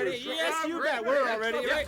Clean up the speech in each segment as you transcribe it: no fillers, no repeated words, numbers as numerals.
ready? Yes, you bet. We're all ready. Right.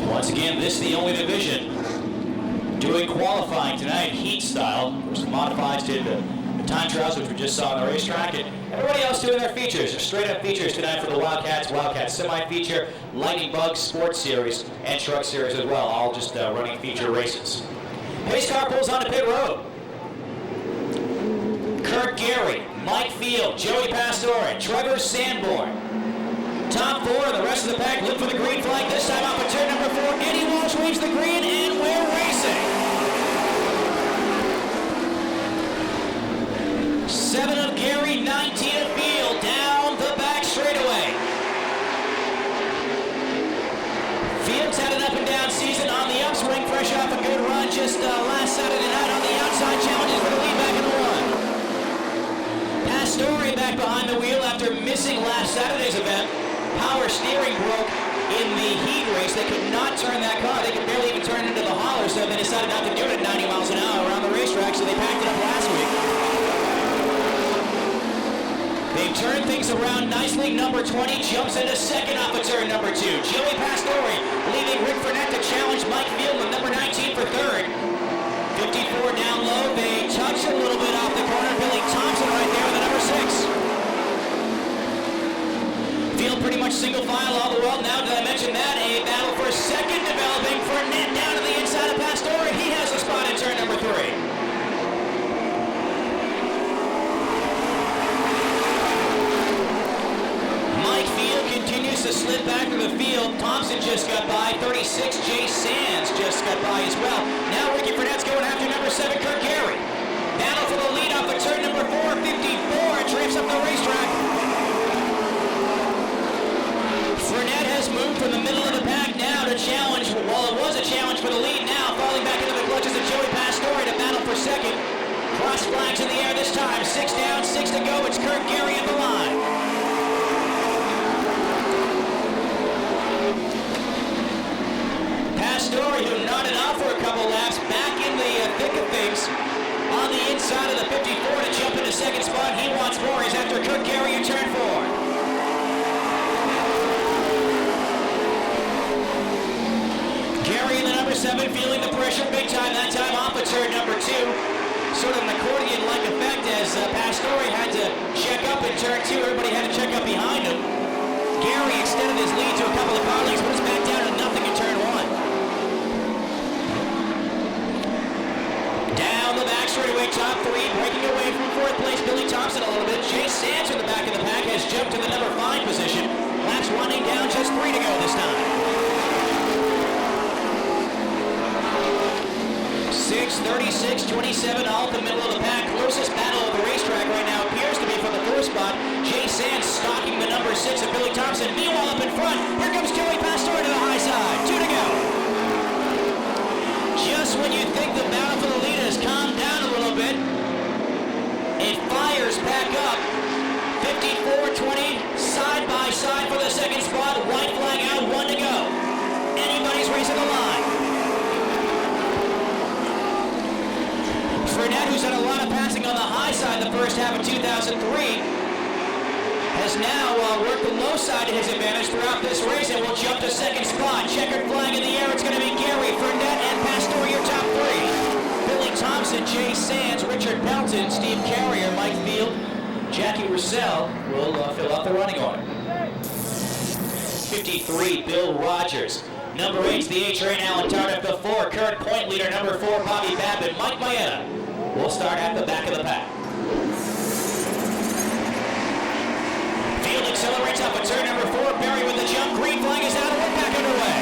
Once again, this is the only division doing qualifying tonight, heat style. Of course, the Modifieds did the time trials, which we just saw on the racetrack, and everybody else doing their features, their straight-up features tonight for the Wildcats, Wildcat Semi-Feature, Lightning Bug Sports Series, and Truck Series as well, all just running feature races. Pace car pulls onto pit road. Kurt Gary, Mike Field, Joey Pastore, Trevor Sanborn. Top four, the rest of the pack look for the green flag. This time off of turn number 4. Eddie Walsh waves the green, and we're racing. 7 of Gary, 19 of Field, down the back straightaway. Field's had an up and down season on the upswing, fresh off a good run just last Saturday night on the outside. Challenges for the lead back in the 1. Pastore back behind the wheel after missing last Saturday's event. Power steering broke in the heat race. They could not turn that car. They could barely even turn it into the hauler, so they decided not to do it at 90 miles an hour around the racetrack, so they packed it up last week. They turned things around nicely. Number 20 jumps into second off of turn number 2. Joey Pastore leaving Rick Frenette to challenge Mike Field with number 19 for third. 54 down low. They touch a little bit off the corner. Billy Thompson right there with the number 6. Field pretty much single file all the way. Now, did I mention that? A battle for second developing for Ned down to the inside of Pastore. He has the spot in turn number 3. Mike Field continues to slip back to the field. Thompson just got by. 36, Jay Sands just got by as well. Now Ricky Frenette's going after number 7, Kurt Gary. Battle for the lead off of turn number 4. 54 drifts up the racetrack. Frenette has moved from the middle of the pack now to challenge, well, it was a challenge for the lead now, falling back into the clutches of Joey Pastore to battle for second. Cross flags in the air this time, 6 down, 6 to go. It's Kurt Gary at the line. Pastore, who nodded off for a couple laps, back in the thick of things on the inside of the 54 to jump into second spot. He wants more. He's after Kurt Gary in turn 4. Gary in the number 7 feeling the pressure big time, that time off of turn number 2. Sort of an accordion-like effect as Pastore had to check up in turn 2. Everybody had to check up behind him. Gary extended his lead to a couple of car lengths, but was back down to nothing in turn 1. Down the back straightaway, top 3, breaking away from 4th place, Billy Thompson a little bit. Jay Sands in the back of the pack has jumped to the number 5 position. Laps winding down, just 3 to go this time. 6, 36, 27, all at the middle of the pack. Closest battle of the racetrack right now appears to be for the 4th spot. Jay Sands stalking the number 6 of Billy Thompson. Meanwhile, up in front, here comes Joey Pastore to the high side. 2 to go. Just when you think the battle for the lead has calmed down a little bit, it fires back up. 54-20, side by side for the second spot. White flag out, 1 to go. Anybody's racing the line. Frenette, who's done a lot of passing on the high side the first half of 2003, has now worked the low side to his advantage throughout this race and will jump to second spot. Checkered flag in the air. It's going to be Gary, Frenette, and Pastore, your top 3. Billy Thompson, Jay Sands, Richard Pelton, Steve Carrier, Mike Field, Jackie Russell will fill out the running order. 53, Bill Rogers. Number 8's the A-Train, Alan Tardif. The 4, current point leader, number 4, Bobby Babbitt. Mike Maeda will start at the back of the pack. field, accelerates up at turn number 4. Berry with the jump. Green flag is out and we're back underway.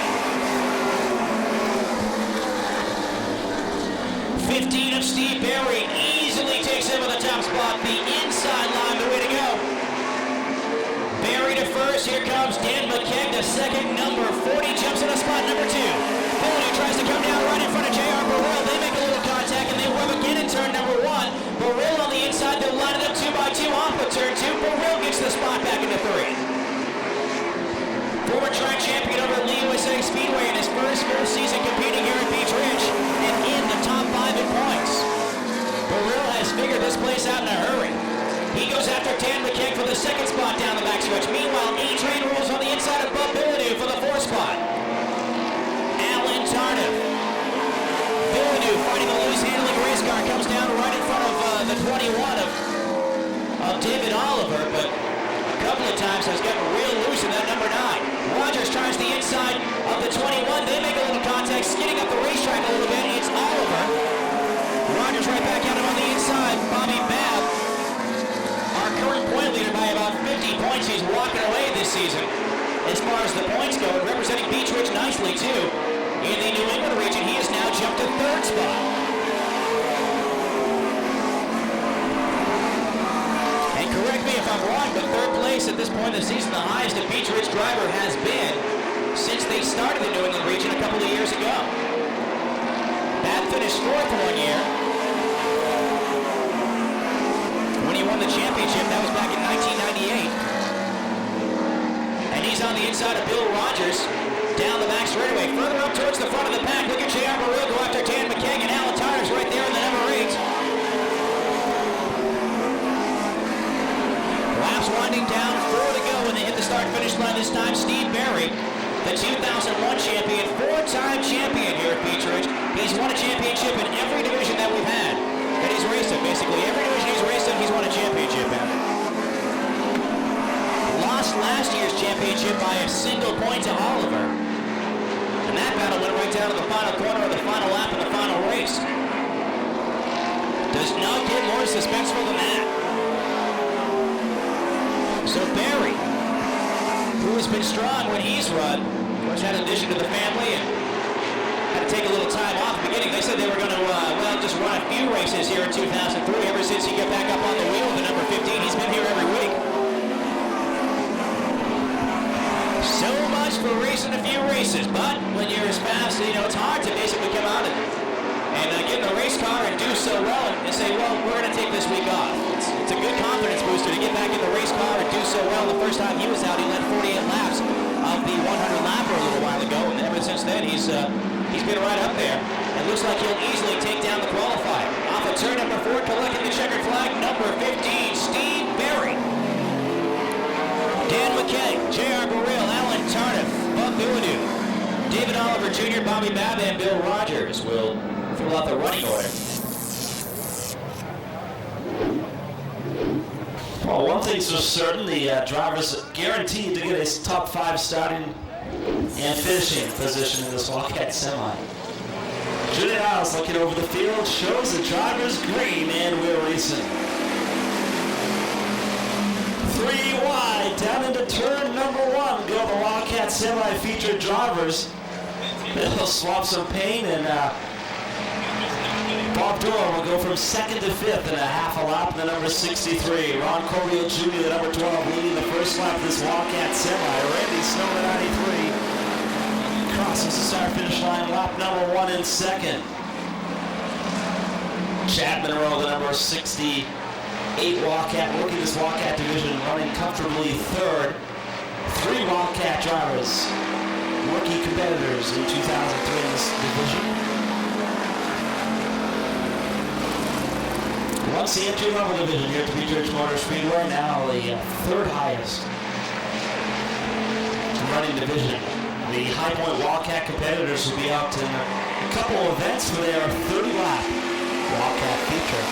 15 of Steve Berry easily takes him on the top spot. The inside line, the way to go. Berry to first. Here comes Dan McKeag to second. Number 40 jumps in a spot number 2. Billey tries to come down right in front of J.R. Burrell. They make a little contact and they rub again in turn number 1. Burrell on the inside. They'll line it up 2 by 2 off of turn 2. Burrell gets the spot back into 3. Former track champion over at Lee USA Speedway in his first full season competing here at Beech Ridge and in the top 5 in points. Burrell has figured this place out in a hurry. He goes after Dan McKeag for the second spot down the backstretch. Meanwhile, Adrian rules on the inside of Bub Villeneuve for the 4th spot. Alan Tardiff. Villeneuve fighting a loose handling race car comes down right in front of the 21 of David Oliver, but a couple of times has gotten real loose in that number 9. Rogers tries the inside of the 21. They make a little contact, skidding up the racetrack a little bit. It's Oliver. Rogers right back at him on the inside. Bobby Babb, our current point leader by about 50 points. He's walking away this season as far as the points go, and representing Beech Ridge nicely too. In the New England region, he has now jumped to 3rd spot. And correct me if I'm wrong, but 3rd place at this point in the season, the highest a Beech Ridge driver has been since they started the New England region a couple of years ago. That finished 4th one year when he won the championship. That was back in 1998. And he's on the inside of Bill Rogers down the back straightaway. Further up towards the front of the pack, look at J.R. Burrell go after Dan McKeag, and Alan Tardiff's right there in the number 8. Laps winding down, 4 to go when they hit the start-finish line this time. Steve Berry, the 2001 champion, 4-time champion here at Beech Ridge. He's won a championship in every division that we've had that he's raced in. Basically, every division he's raced in, he's won a championship in. Lost last year's championship by a single point to Oliver. And that battle went right down to the final corner of the final lap of the final race. Does not get more suspenseful than that. So Berry, who has been strong when he's run, of course had an addition to the family and had to take a little time off at the beginning. They said they were going to, just run a few races here in 2003. Ever since he got back up on the wheel, the number 15, he's been here every week. So much for racing a few races, but when you're as fast, it's hard to basically come out and get in the race car and do so well and say, well, we're going to take this week off. It's a good confidence booster to get back in the race car and do so well. The first time he was out, he led 48 laps of the 100 lapper a little while ago, and ever since then, he's been right up there. It looks like he'll easily take down the qualifier. Off of turn number 4, collecting the checkered flag, number 15, Steve Berry. Dan McKeag, J.R. Burrell, Alan Tardiff, Bub Villeneuve, David Oliver Jr., Bobby Babb, and Bill Rogers will fill out the running order. Well, one thing's for certain, the drivers guaranteed to get a top 5 starting and finishing position in this Wildcat semi. Julian Isles looking over the field, shows the drivers green, and we're racing. 3 wide, down into turn number 1, go the Wildcat semi-featured drivers. They'll swap some paint, and Bob Dorr will go from 2nd to 5th in a half a lap in the number 63. Ron Corio Jr., the number 12, leading the first lap of this Wildcat semi. Randy Snow, the 93, crosses the start-finish line, lap number 1 in 2nd. Chad Monroe, the number 68 Wildcat, rookie this Wildcat division, running comfortably 3rd. 3 Wildcat drivers, rookie competitors in 2003 in this division. Once the entry-level division here at the Beech Ridge Motor Speedway, now the 3rd highest running division. The High Point Wildcat competitors will be out in a couple of events for their 30-lap Wildcat feature.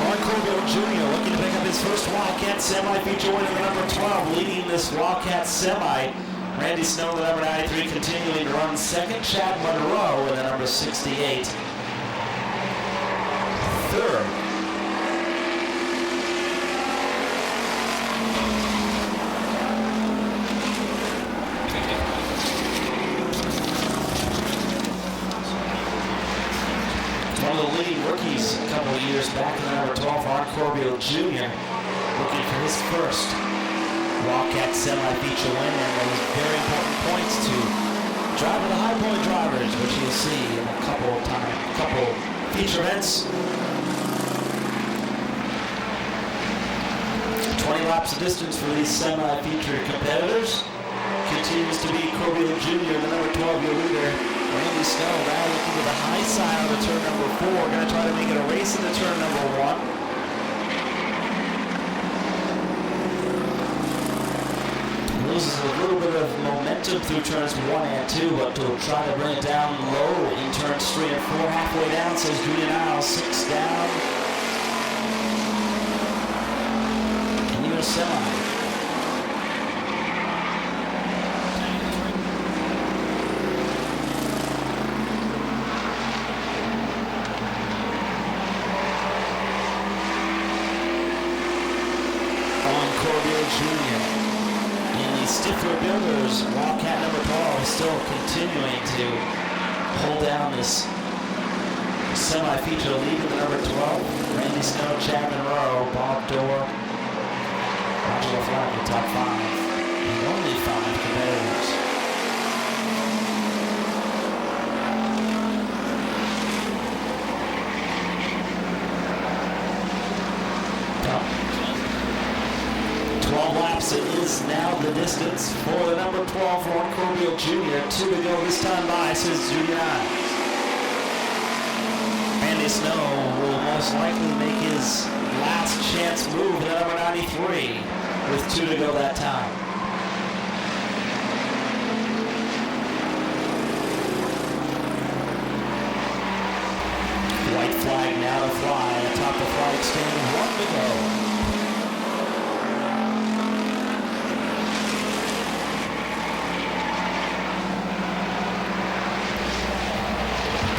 Ron Corbell Jr. looking to pick up his first Wildcat semi-feature win in the number 12, leading this Wildcat semi. Randy Snow, the number 93, continuing to run 2nd. Chad Monroe in the number 68. 3rd. One of the lead rookies a couple of years back in the number 12, Ron Corbio Jr., looking for his first Wildcat semi-feature win, and those very important points to drive with the high point drivers, which you'll see in a couple feature events. 20 laps of distance for these semi-feature competitors. Continues to be Corbio Jr., the number 12-year leader. Randy Snow now looking to the high side of the turn number 4. Going to try to make it a race into turn number 1. Loses a little bit of momentum through turns 1 and 2, but to try to bring it down low in turns 3 and 4. Halfway down, says Julian Isles, 6 down. And even a semi. Jr. And the Stifler Builders, Wildcat number 12, still continuing to hold down this semi-feature lead with the number 12. Randy Snow, Chad Monroe, Bob Dorr, Roger LaFlamme, the top 5. And only 5 competitors. Top 12 laps it is now the distance for the number 12 for Ron Corbio Jr. 2 to go this time by, says Julian Isles. Randy Snow will most likely make his last chance move to number 93 with 2 to go that time. White flag now to fly atop the flag stand, 1 to go.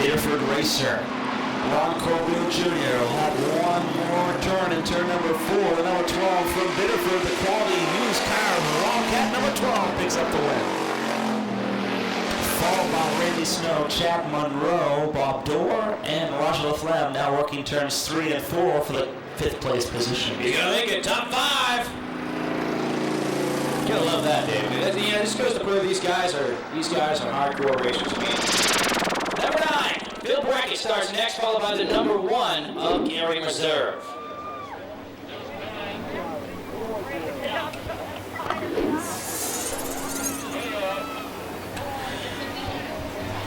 Biddeford racer Ron Corbio Jr. will have one more turn in turn number 4. The number 12 from Biddeford, the quality used car of Wildcat number 12 picks up the win. Followed by Randy Snow, Chad Monroe, Bob Dorr, and Roger LaFlamme now working turns 3 and 4 for the 5th place position. You're gonna make it top 5. Gotta love that, David. You know, this goes to prove these guys are hardcore racers. I mean, number 9, Bill Brackett starts next, followed by the number 1 of Gary Reserve.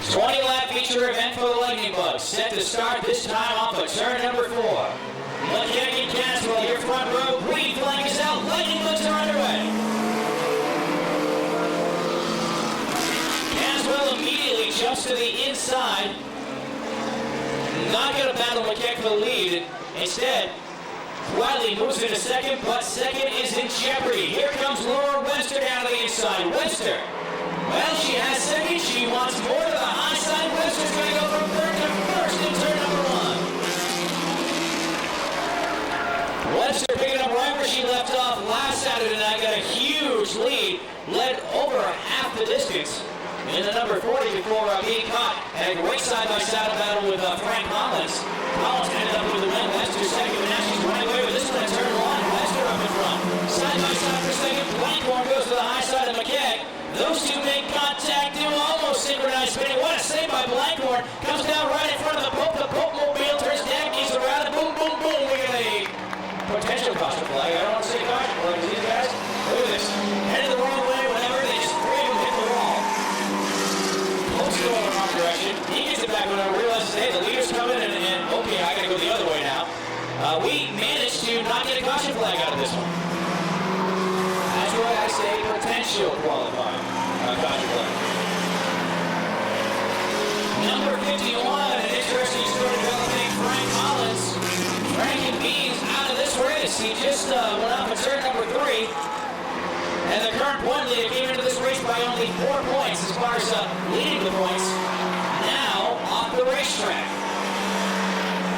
The 20-lap feature event for the Lightning Bugs, set to start this time off of turn number 4. Wildcat and Caswell, your front row, green flag is out, Lightning Bugs are underway. Caswell immediately jumps to the inside. Not going to battle McKeck for the lead. Instead, Wiley moves into second, but second is in jeopardy. Here comes Laura Webster down to the inside. Webster, well, she has second. She wants more to the high side. Webster's going to go from third to first in turn number 1. Webster picking up right where she left off last Saturday night. Got a huge lead, led over half the distance in the number 40 before being caught. And a great side-by-side battle with Frank Collins. Collins ended up with the win. Webster second, but now she's running away with this one in turn 1. Webster up in front. Side-by-side for second. Blankhorn goes to the high side of McKeck. Those two make contact, do almost synchronized spinning. What a save by Blankhorn. Comes down right in front of the Pope. The Pope mobile turns Dagny's around and boom, boom, boom. We get a potential caution flag. I don't want to say caution flag because these guys, look at this. Headed the wrong way, whatever. They just 3 of them hit the wall. Pope's going in the wrong direction. He gets it back when I realizes, hey, the leader's coming and okay, I got to go the other way now. We managed to not get a caution flag out of this one. That's why I say potential qualifying caution flag. Number 51, an interesting story developing, Frank Collins. Frank Beans out of this race. He just went off at turn number 3. And the current point leader came into this race by only 4 points as far as leading the points. Now off the racetrack.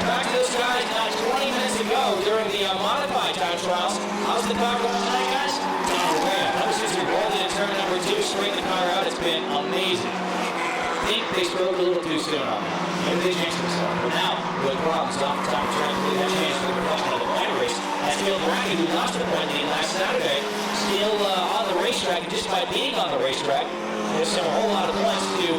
Talked to those guys not 20 minutes ago during the modified time trials. How's the car going tonight, guys? That was just a roll in turn number 2, straighten the car out. It's been amazing. I think they spoke a little too soon on that. Maybe they jinxed themselves. But now, problems off the top of the track. Really got a chance for the production of the point race. As Phil Brackett, who lost the point lead last Saturday, still on the racetrack, and just by being on the racetrack, there's a whole lot of points to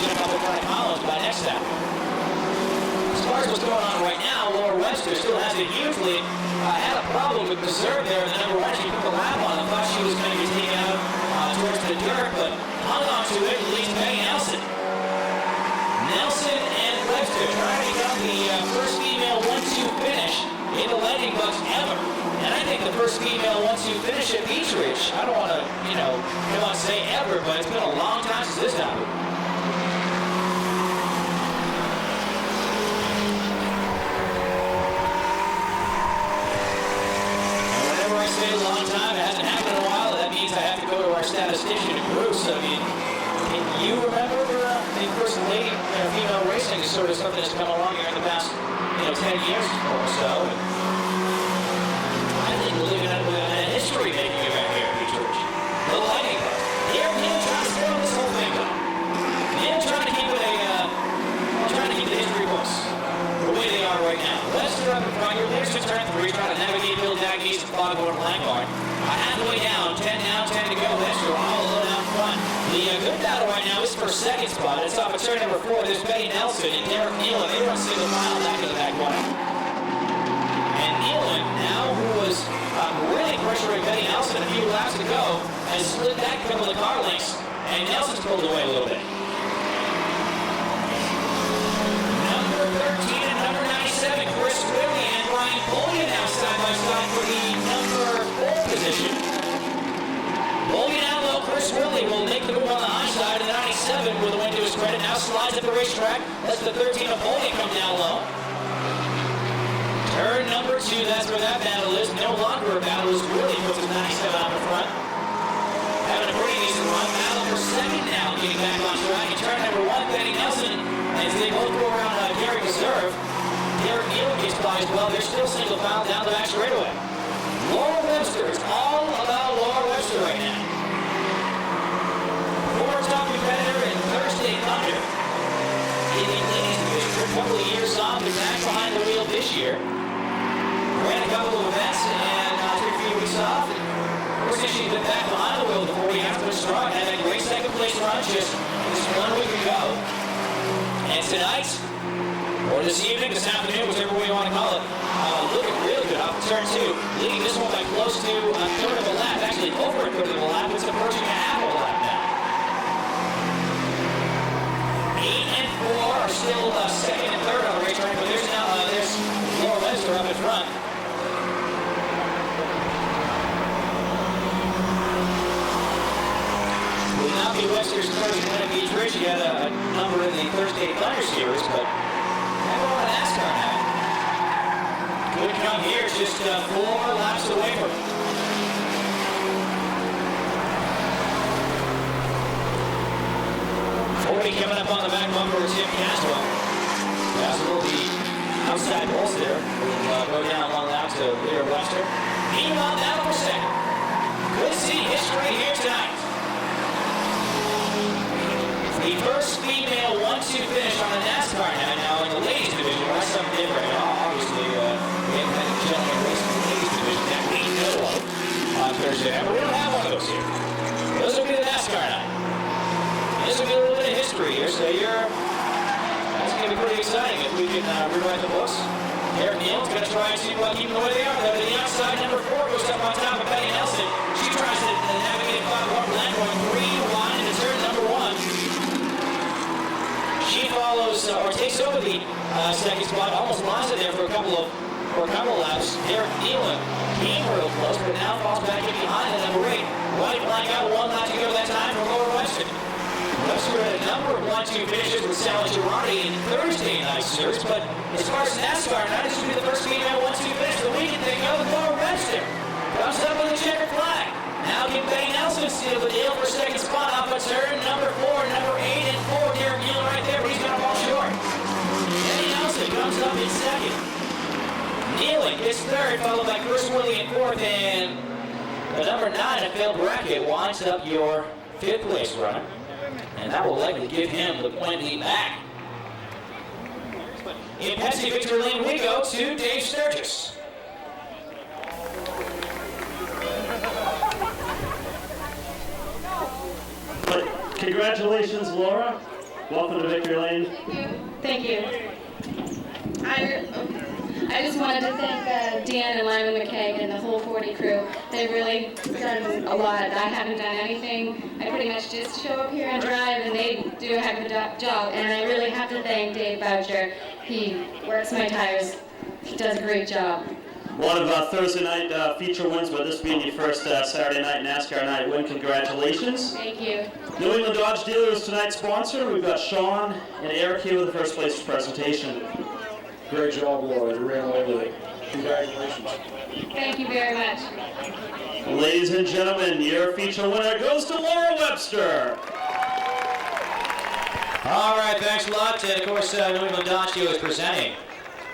jump up in front of Collins by next lap. As far as what's going on right now, Laura Webster still has a huge lead. Had a problem with Reserve there in the number one. She took a lap on it. Thought she was going to get taken out towards the dirt, but hung on to it. Leads Peggy Nelson. Nelson and Webster trying to become the first female 1-2 finish in the Lightning Bucks ever. And I think the first female 1-2 finish at Beech Ridge. I don't want to, come on say ever, but it's been a long time since this happened. Say a long time, it hasn't happened in a while. That means I have to go to our statistician, Bruce. I mean, can you remember the first lady female racing is sort of something that's come along here in the past 10 years or so. I think we're living in a history-making event here at Beech Ridge. The Lightning Bucks. Here, trying to spoil this whole thing up. Trying to keep the history books the way they are right now. Webster up in front. Your leaders to turn 3, trying to navigate Bill Dag East and Foghorn Langhorn. Halfway down, 10 to go. Webster all alone out front. The good battle right now is for second spot. It's off of turn number 4. There's Betty Nelson and Derek Nealon. They run single file back to the back corner. And Nealon, now who was really pressuring Betty Nelson a few laps ago, has slid back a couple of car links, and Nelson's pulled away a little bit. Number 13 and number 97, Chris Willie and Brian Bollian now side by side for the number 4 position. Bollian out low, Chris Willie will make the move on the high side, and the 97 with a win to his credit now slides at the racetrack. Lets the 13 of Bollian come down low. Turn number 2, that's where that battle is. No longer a battle as Willie puts his 97 out in front. Having a pretty decent run. Battle for second now, getting back on track. And turn number 1, Betty Nelson, as they both go around Gary Reserve. Derek Nealon gets by as well. They're still single file down the back straightaway. Laura Webster. It's all about Laura Webster right now. Former top competitor in Thursday Thunder. In the ladies division for a couple of years off. They're back behind the wheel this year. Ran a couple of events and took a few weeks off. Of course, she's been back behind the wheel before we have to start. Had a great second place run just 1 week ago. And tonight, or this evening, this afternoon, whichever way you want to call it, looking real good off of turn 2. Leading this one by close to a third of a lap. Actually, over a third of a lap. It's approaching a half of a lap now. 8 and 4 are still second and third on the racetrack, but there's Laura Webster up in front. Will not be Webster's first win at Beech Ridge. He had a number in the Thursday Thunder Series, but they're going to NASCAR now. Could come here, just 4 laps away from him. Coming up on the back bumper is Tim Caswell. Caswell will be outside pulse there. Will go down 1 lap to leader Webster. Meanwhile, down for second. Good to see history here tonight. The first female 1-2 finish on the NASCAR now in the ladies division. That's something different. Obviously, we haven't had a gentleman race in the ladies division that we know of on Thursday night, but we don't have one of those here. Those will be the NASCAR night. This will be a little bit of history here, so that's going to be pretty exciting if we can rewrite the books. Derek Nealon's going to try to keep them the way they are. But to the outside, number 4 goes up on top of Betty Nelson. She tries to navigate Foghorn Langhorn 3 wide into turn number 1. She follows or takes over the second spot, almost lost it there for a couple of laps. Derek Nealon came real close, but now falls back in behind the number 8. White flag out, 1 lap to go that time for Laura Webster. Webster had a number of 1-2 finishes with Sally Girardi in Thursday night series, but as far as NASCAR, now this should be the first female 1-2 finish of the week, and they go with Laura Webster. Comes up with a checkered flag. Now can Betty Nelson steal the deal for second spot off of turn number 4, number 8 and 4. Derek Nealon right there, but he's going to fall short. Betty Nelson comes up in second. Nealon gets third, followed by Chris Willie in fourth, and the number 9 at Phil Brackett winds up your 5th place runner. And that will likely give him the point lead back. In Pepsi victory lane we go to Dave Sturgis. Congratulations, Laura. Welcome to victory lane. Thank you. I just wanted to thank Dan and Lyman McKay and the whole 40 crew. They've really done a lot. I haven't done anything. I pretty much just show up here and drive, and they do a heck of a job. And I really have to thank Dave Boucher. He works my tires. He does a great job. One of Thursday night feature wins, but this being your first Saturday night NASCAR night win. Congratulations. Thank you. New England Dodge Dealers tonight's sponsor. We've got Sean and Eric here with the first place presentation. Great job, Laura. You ran everything. Congratulations. Thank you very much. Ladies and gentlemen, your feature winner goes to Laura Webster. All right, thanks a lot. And of course, New England Dodge Dealers presenting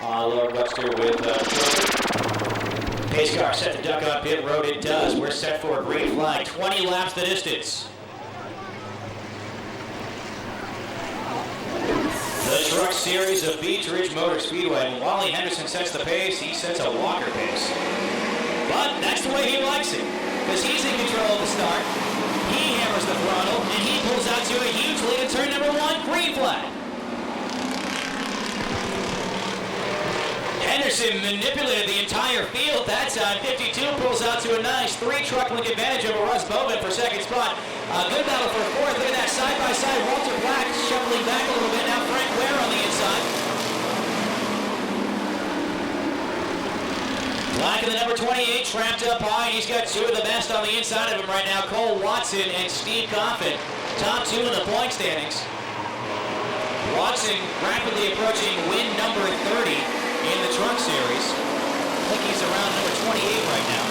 Laura Webster with pace car set to duck on pit road. It does. We're set for a green flag. 20 laps the distance. The truck series of Beech Ridge Motor Speedway. When Wally Henderson sets the pace, he sets a walker pace. But that's the way he likes it, because he's in control of the start. He hammers the throttle, and he pulls out to a huge lead in turn number 1, green flag. Henderson manipulated the entire field. That time, 52 pulls out to a nice 3-truck link advantage over Russ Bowman for second spot. Good battle for fourth. Look at that side-by-side. Walter Black shuffling back a little bit. Now Frank Ware on the inside. Black in the number 28, tramped up high, and he's got 2 of the best on the inside of him right now. Cole Watson and Steve Coffin, top 2 in the point standings. Watson rapidly approaching win number 30 in the truck series. I think he's around number 28 right now.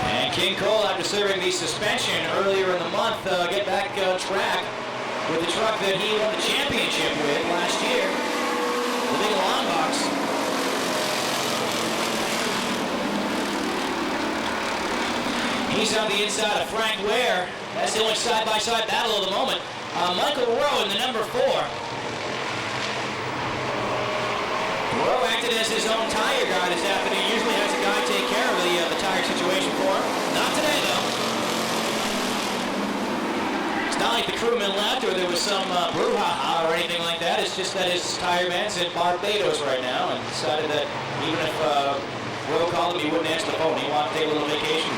And King Cole, after serving the suspension earlier in the month, get back on track with the truck that he won the championship with last year, the big long box. He's on the inside of Frank Ware. That's the only side-by-side battle of the moment. Michael Rowe in the number 4. Rowe acted as his own tire guy this afternoon. He usually has a guy take care of the tire situation for him. Not today, though. It's not like the crewman left or there was some brouhaha or anything like that. It's just that his tire man's in Barbados right now and decided that even if Rowe called him, he wouldn't answer the phone. He wanted to take a little vacation.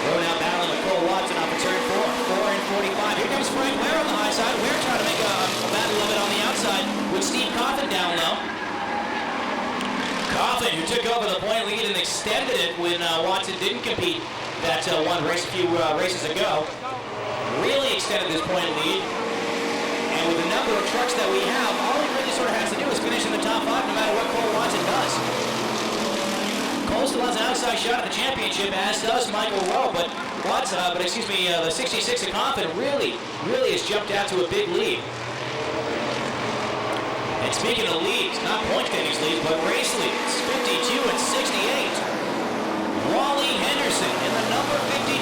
Rowe now battling with Cole Watson off of turn 4. 4 and 45. Here comes Frank Ware on the high side. Ware trying to make a battle of it on the outside with Steve Coffin down low. Coffin, who took over the point lead and extended it when Watson didn't compete that one race a few races ago, really extended this point lead. And with the number of trucks that we have, all he really sort of has to do is finish in the top 5 no matter what Cole Watson does. Cole still has an outside shot at the championship, as does Michael Rowe, but the 66 of Coffin really has jumped out to a big lead. And speaking of leads, not point standings leads, but race leads, 52 and 68. Wally Henderson in the number 52.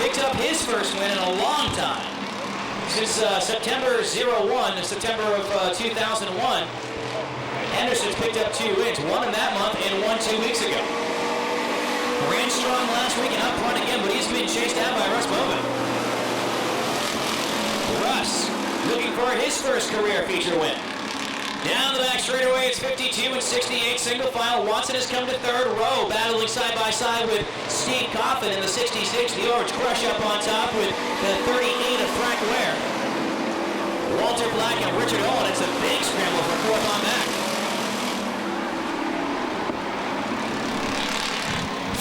Picked up his first win in a long time. Since September 01 to September of 2001, Henderson's picked up 2 wins, one in that month and one 2 weeks ago. Ran strong last week and up front again, but he's been chased down by Russ Bowman. Russ looking for his first career feature win. Down the back straightaway, it's 52 and 68 single file. Watson has come to 3rd. Rowe battling side by side with Steve Coffin in the 66. The Orange Crush up on top with the 38 of Frank Ware. Walter Black and Richard Owen. It's a big scramble for 4th on back.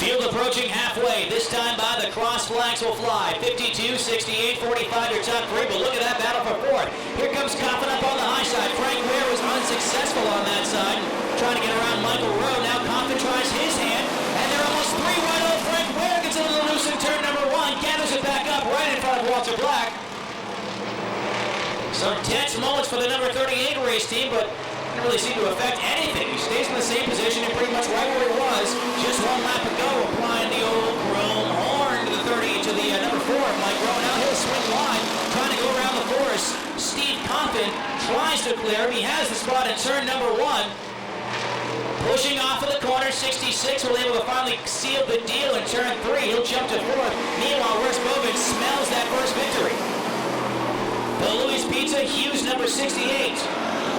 Field approaching halfway. This time by the cross flags will fly. 52, 68, 45, your top 3. But look at that battle for 4th. Here comes Coffin up on the high side. Frank Ware was unsuccessful on that side, trying to get around Michael Rowe. Now Coffin tries his hand, and they're almost 3 wide open. Frank Ware gets a little loose in turn number 1, gathers it back up right in front of Walter Black. Some tense moments for the number 38 race team, but didn't really seem to affect anything. He stays in the same position and pretty much right where he was just one lap ago, applying the old chrome horn to the 38 Watson tries to clear him. He has the spot in turn number 1. Pushing off of the corner, 66 will able to finally seal the deal in turn 3. He'll jump to 4th. Meanwhile, Russ Bovin smells that first victory. The Louis Pizza, Hughes number 68.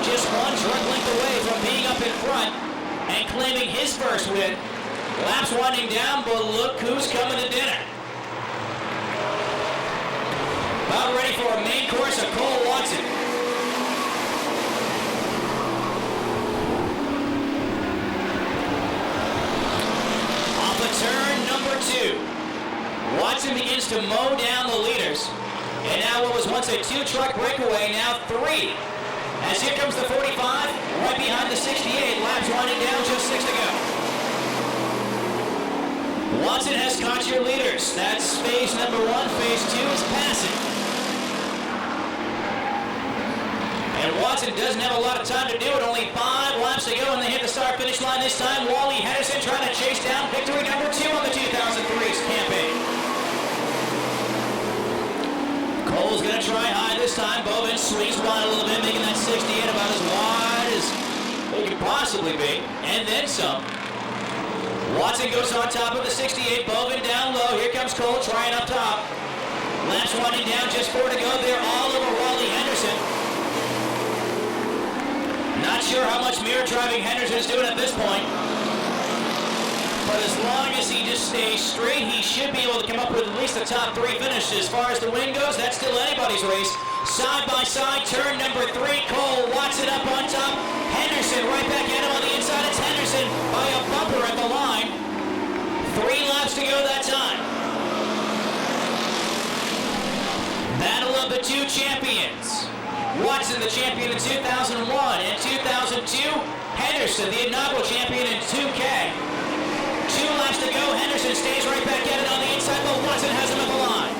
Just one truck length away from being up in front and claiming his first win. Laps winding down, but look who's coming to dinner. About ready for a main course of Cole Watson. Off of turn number 2. Watson begins to mow down the leaders. And now what was once a 2-truck breakaway, now 3. As here comes the 45, right behind the 68. Laps winding down, just 6 to go. Watson has caught your leaders. That's phase number 1. Phase 2 is passing. And Watson doesn't have a lot of time to do it. Only 5 laps to go, and they hit the start-finish line this time. Wally Henderson trying to chase down victory number 2 on the 2003's campaign. Cole's going to try high this time. Bovin swings wide a little bit, making that 68 about as wide as it could possibly be, and then some. Watson goes on top of the 68. Bovin down low. Here comes Cole trying up top. Laps winding down, just 4 to go. They're all over Wally Henderson. Not sure how much mirror driving Henderson is doing at this point. But as long as he just stays straight, he should be able to come up with at least the top 3 finishes. As far as the win goes, that's still anybody's race. Side by side, turn number 3. Cole, Watson up on top. Henderson right back at him on the inside. It's Henderson by a bumper at the line. 3 laps to go that time. Battle of the 2 champions. Watson, the champion in 2001 and 2002. Henderson, the inaugural champion in 2K. 2 laps to go. Henderson stays right back at it on the inside, but Watson has him at the line.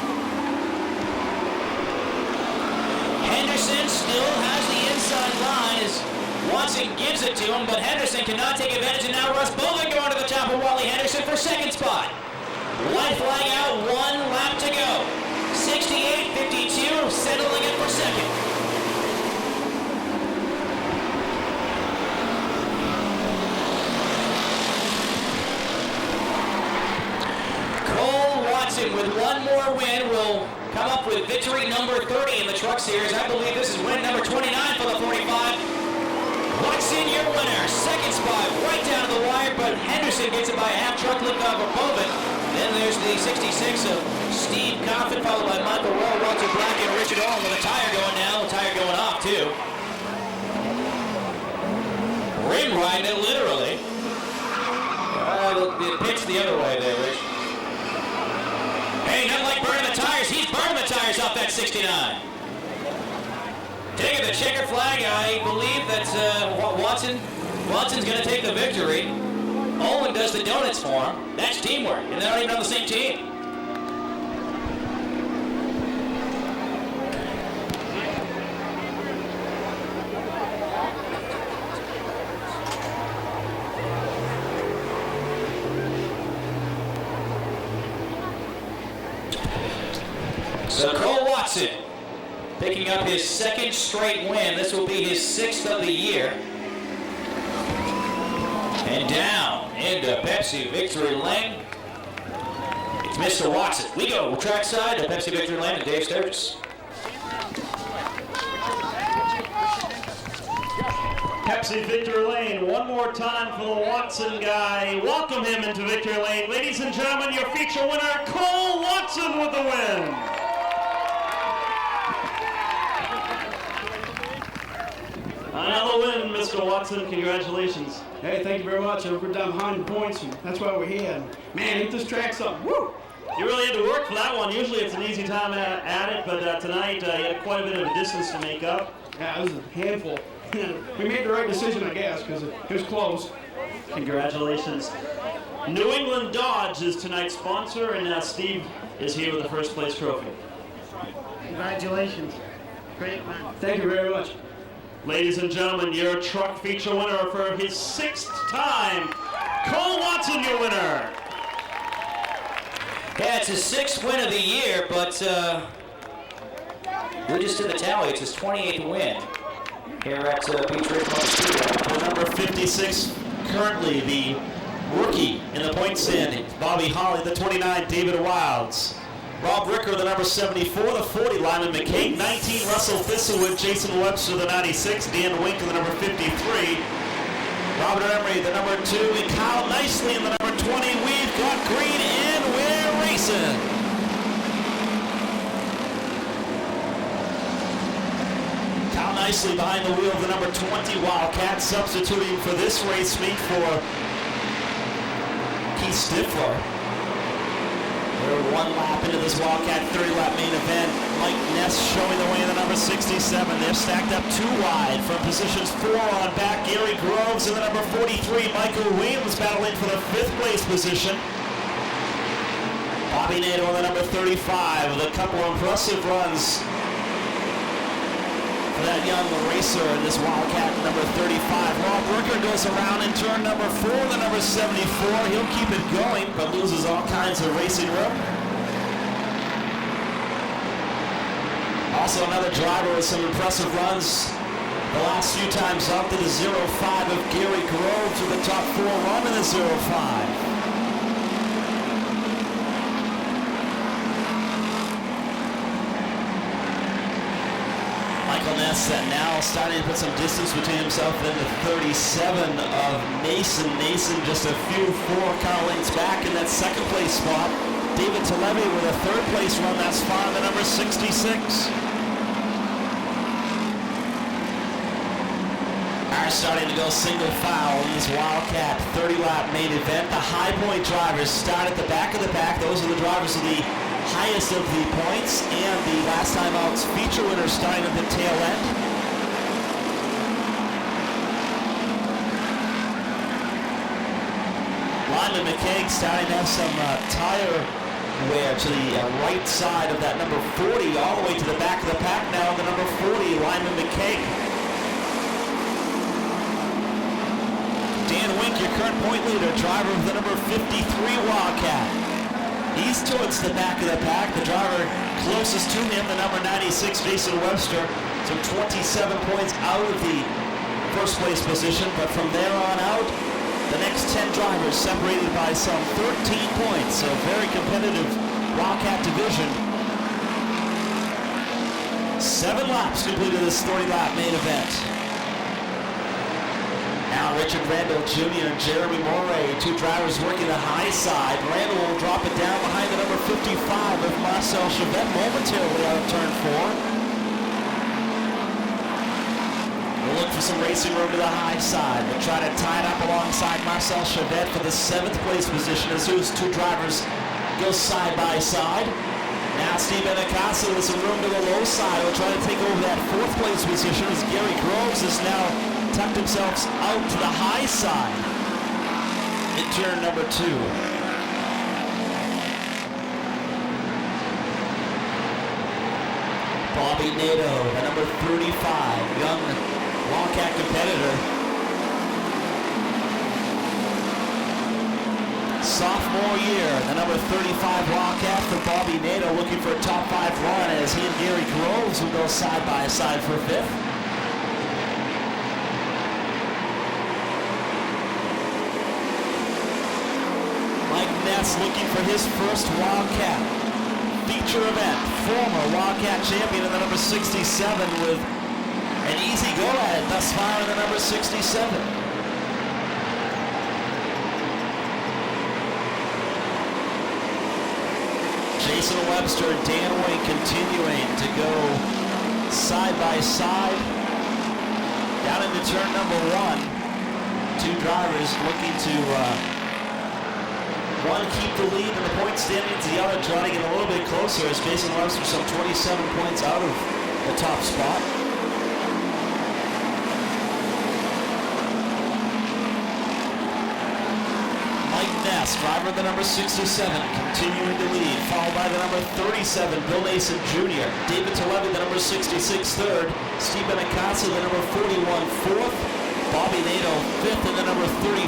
Henderson still has the inside line as Watson gives it to him, but Henderson cannot take advantage, and now Russ Bovin going to the top of Wally Henderson for second spot. White flag out, 1 lap to go. 68-52, settling it for second. With 1 more win will come up with victory number 30 in the Truck Series. I believe this is win number 29 for the 45. Watson, your winner. Second spot, right down to the wire, but Henderson gets it by a half truck lift off of Bovin. Then there's the 66 of Steve Coffin, followed by Michael Rowe, Walter Black, and Richard Owen with a tire going down, a tire going off too. Rim riding it literally. It pitched the other way there, Rich. Hey, nothing like burning the tires. He's burning the tires off that 69. Taking the checker flag, I believe that's Watson's going to take the victory. Owen does the donuts for him. That's teamwork, and they're not even on the same team. So Cole Watson picking up his 2nd straight win. This will be his 6th of the year. And down into Pepsi Victory Lane. It's Mr. Watson. We go trackside to Pepsi Victory Lane and Dave Sturgis. Pepsi Victory Lane, one more time for the Watson guy. Welcome him into Victory Lane. Ladies and gentlemen, your feature winner, Cole Watson with the win. Another win, Mr. Watson. Congratulations. Hey, thank you very much. We're down behind the points, and that's why we're here. Man, ain't this track something? Woo! You really had to work for that one. Usually it's an easy time at it, but tonight you had quite a bit of a distance to make up. Yeah, it was a handful. We made the right decision, I guess, because it was close. Congratulations. New England Dodge is tonight's sponsor, and Steve is here with the first place trophy. Congratulations. Great man. Thank you very much. Ladies and gentlemen, your truck feature winner for his 6th time, Cole Watson, your winner. Yeah, it's his 6th win of the year, but We just did the tally. It's his 28th win here at Beech Ridge Motor Speedway. The number 56, currently the rookie in the point standing, Bobby Holly. The 29, David Wilds. Rob Ricker, the number 74, the 40, Lyman McCaig. 19, Russell Thistlewood. Jason Webster, the 96, Dan Wink, the number 53. Robert Emery, the number 2, and Kyle Nicely in the number 20. We've got green and we're racing. Kyle Nicely behind the wheel of the number 20 Wildcat, substituting for this race meet for Keith Stifler. We're 1 lap into this Wildcat 30-lap main event. Mike Ness showing the way in the number 67. They're stacked up 2 wide from positions 4 on back. Gary Groves in the number 43. Michael Williams battling for the 5th place position. Bobby Nato in the number 35 with a couple of impressive runs for that young racer in this Wildcat number 35. Rob Ricker goes around in turn number 4, the number 74. He'll keep it going, but loses all kinds of racing room. Also another driver with some impressive runs the last few times up to the 0-5 of Gary Groves with the top 4 run in the 0-5. Michael Ness now starting to put some distance between himself and the 37 of Nason. Nason just a few 4-car lengths back in that 2nd place spot. David Talevi with a 3rd place run that's far in the number 66. Are starting to go single file in this Wildcat 30-lap main event. The high point drivers start at the back of the pack. Those are the drivers of the highest of the points, and the last time out's feature winner starting at the tail end. Lyman McCaig starting to have some tire wear to the right side of that number 40, all the way to the back of the pack now. The number 40, Lyman McCaig. Dan Wink, your current point leader, driver of the number 53 Wildcat. He's towards the back of the pack. The driver closest to him, the number 96, Jason Webster, some 27 points out of the 1st place position, but from there on out, the next 10 drivers separated by some 13 points. So very competitive Wildcat division. 7 laps completed this 30-lap main event. Now Richard Randall Jr. and Jeremy Moray, 2 drivers working the high side. Randall will drop it down behind the number 55 of Marcel Chevette momentarily out of turn 4. We'll look for some racing room to the high side. We'll try to tie it up alongside Marcel Chevette for the 7th place position as those 2 drivers go side by side. Now Steve Benacasa with some room to the low side. We'll try to take over that 4th place position as Gary Groves is now tucked himself out to the high side in turn number 2. Bobby Nato, the number 35, young Wildcat competitor. Sophomore year, the number 35 Wildcat for Bobby Nato, looking for a top 5 run as he and Gary Groves will go side by side for 5th. Ness looking for his first Wildcat feature event. Former Wildcat champion in the number 67 with an easy go at it thus far in the number 67. Jason Webster and Dan Wink continuing to go side by side. Down into turn number 1. 2 drivers looking to one keep the lead in the point standings, the other trying to get a little bit closer as Jason Webster some 27 points out of the top spot. Mike Ness, driver of the number 67, continuing to lead, followed by the number 37, Bill Nason Jr., David Talevi, the number 66, third, Steve Benacasa, the number 41, fourth, Bobby Nato, fifth, and the number 35,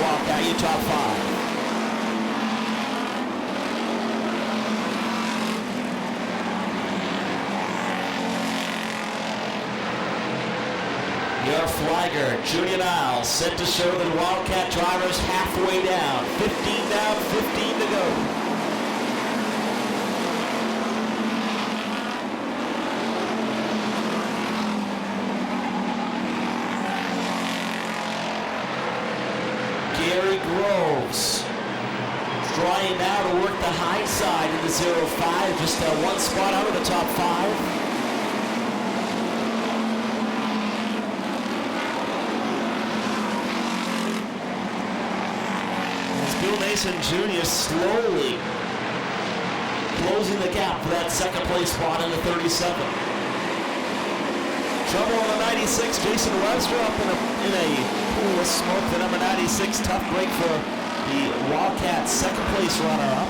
Wildcat, top 5. NASCAR flagger, Julian Isles, set to show the Wildcat drivers halfway down. 15 down, 15 to go. Gary Groves trying now to work the high side in the 0-5, just one spot out of the top 5. Bill Mason Jr. slowly closing the gap for that second place spot in the 37. Trouble on the 96, Jason Webster up in a pool of smoke. The number 96, tough break for the Wildcat second place runner-up.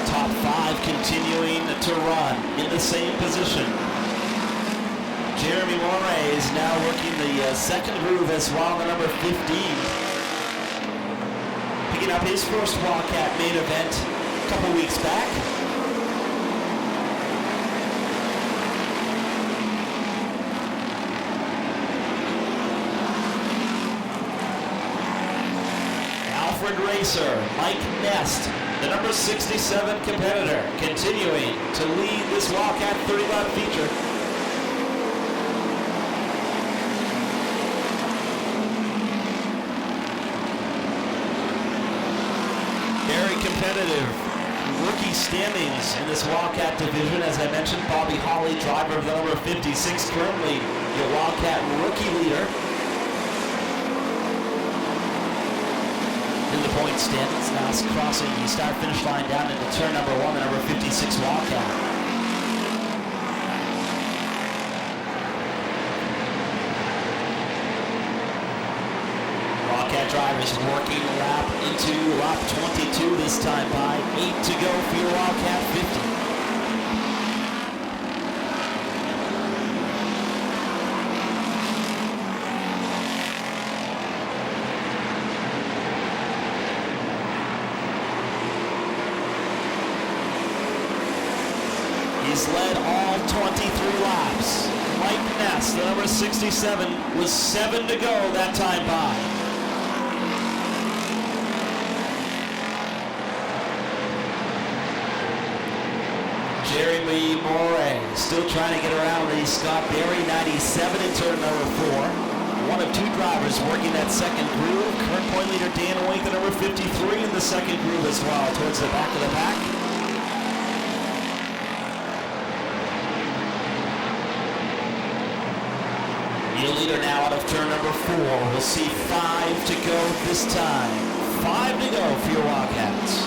Top 5 continuing to run in the same position. Jeremy Moray is now working the second groove as well, the number 15. Picking up his first Wildcat main event a couple weeks back. Alfred Racer, Mike Nest, the number 67 competitor, continuing to lead this Wildcat 30-lap feature. Very competitive rookie standings in this Wildcat division. As I mentioned, Bobby Holly, driver of the number 56, currently your Wildcat rookie leader in the point standings. Now it's crossing the start-finish line down into turn number 1, the number 56 Wildcat. Wildcat drivers working lap into lap 22 this time by 8 to go for your Wildcat 50. He's led all 23 laps. Mike Ness, the number 67, was 7 to go that time by. Jeremy Moray still trying to get around the Scott Berry 97 in turn number 4. One of 2 drivers working that second groove. Current point leader Dan Wink, the number 53 in the second groove as well, towards the back of the pack. Your leader now out of turn number 4. We'll see 5 to go this time. 5 to go for your Wildcats.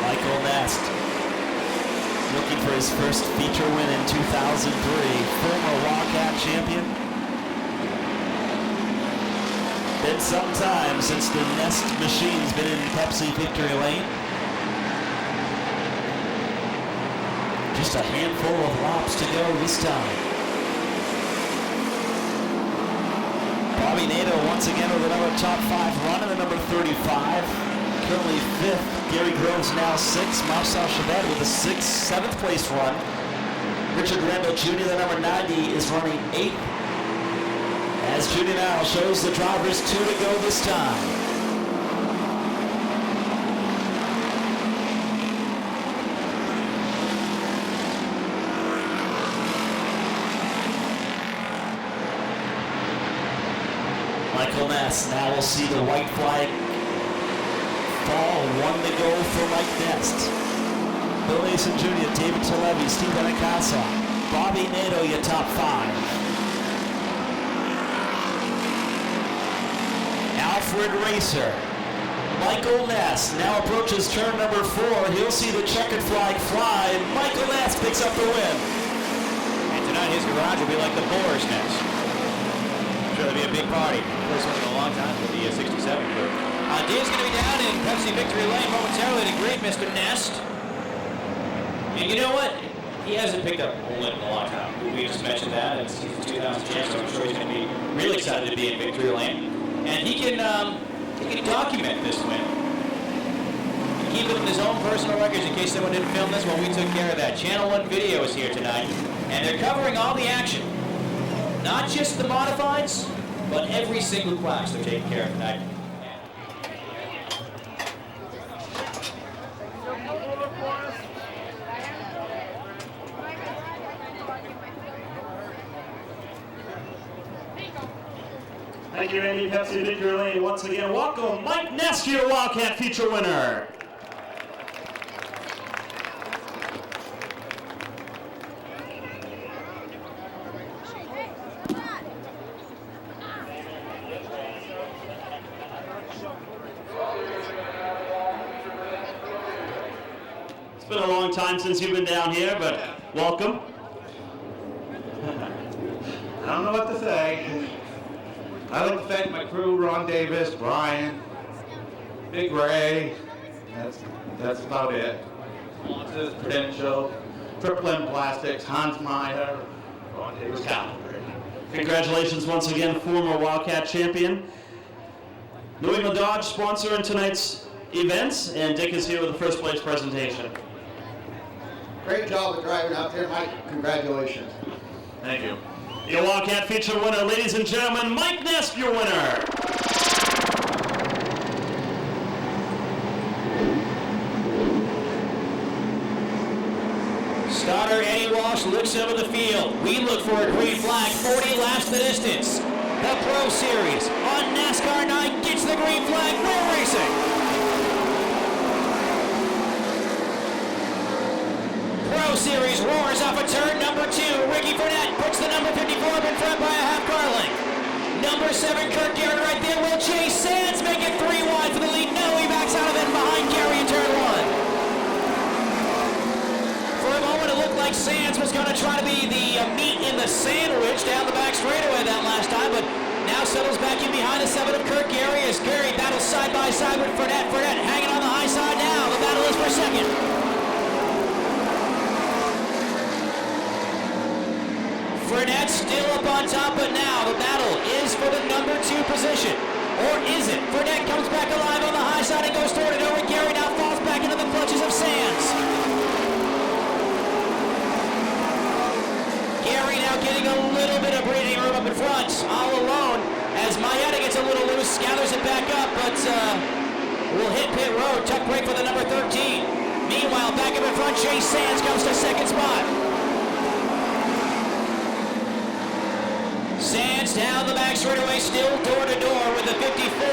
Michael Nest looking for his first feature win in 2003. Former Wildcat champion. Been some time since the Nest machine's been in Pepsi victory lane. Just a handful of laps to go this time. Bobby Nato once again with another top 5 run in the number 35. Currently 5th. Gary Groves now 6th. Marcel Chavette with a 7th place run. Richard Randall Jr., the number 90, is running 8th. As Julian Isles shows the drivers 2 to go this time. Michael Ness, now we'll see the white flag fall. 1 to go for Mike Nest. Bill Mason Jr., David Televi, Steve Benacasa, Bobby Nato, your top 5. Alfred Racer. Michael Ness now approaches turn number 4. He'll see the checkered flag fly. Michael Ness picks up the win. And tonight his garage will be like the Boar's Nest. I'm sure there'll be a big party. First one in a long time for the 67 crew. Dan's going to be down in Pepsi Victory Lane momentarily to greet Mr. Nest. And you know what? He hasn't picked up a win in a long time. We just mentioned that. It's he's a 2000 champ, so I'm sure he's going to be really excited to be in Victory Lane. And he can document this win. Keep it in his own personal records in case someone didn't film this. Well, we took care of that. Channel One Video is here tonight, and they're covering all the action. Not just the Modifieds, but every single class they're taking care of tonight. Thank you, Andy. Pepsi Victory Lane. Once again, welcome Mike Nest, your Wildcat feature winner. It's been a long time since you've been down here, but welcome. I don't know what to say. I'd like to thank my crew, Ron Davis, Brian, Big Ray. That's about it. Sponsors, Prudential, Triple M Plastics, Hans Meyer, Ron Davis Calendar. Congratulations once again, former Wildcat champion. New England Dodge sponsoring tonight's events, and Dick is here with the first place presentation. Great job of driving out there, Mike. Congratulations. Thank you. Your Wildcat feature winner, ladies and gentlemen, Mike Nest, your winner. Starter Eddie Walsh looks over the field. We look for a green flag, 40 laps the distance. The Pro Series on NASCAR 9 gets the green flag. We're racing. Pro Series roars off of turn number 2. Ricky Burnett puts the number 54 up in front by a half car length. Number 7, Kirk Garrett right there. Will Chase Sands make it 3 wide for the lead? No, he backs out of it behind Gary in turn 1. For a moment, it looked like Sands was going to try to be the meat in the sandwich down the back straightaway that last time, but now settles back in behind the 7 of Kirk Gary as Gary battles side by side with Burnett. Burnett hanging on the high side now. The battle is for second. Burnett still up on top, but now the battle is for the number 2 position. Or is it? Burnett comes back alive on the high side and goes toward it over. Gary now falls back into the clutches of Sands. Gary now getting a little bit of breathing room up in front, all alone, as Mayetta gets a little loose, gathers it back up, but will hit pit road. Tuck break for the number 13. Meanwhile, back up in front, Chase Sands comes to second spot. Sands down the back straightaway, still door to door with the 54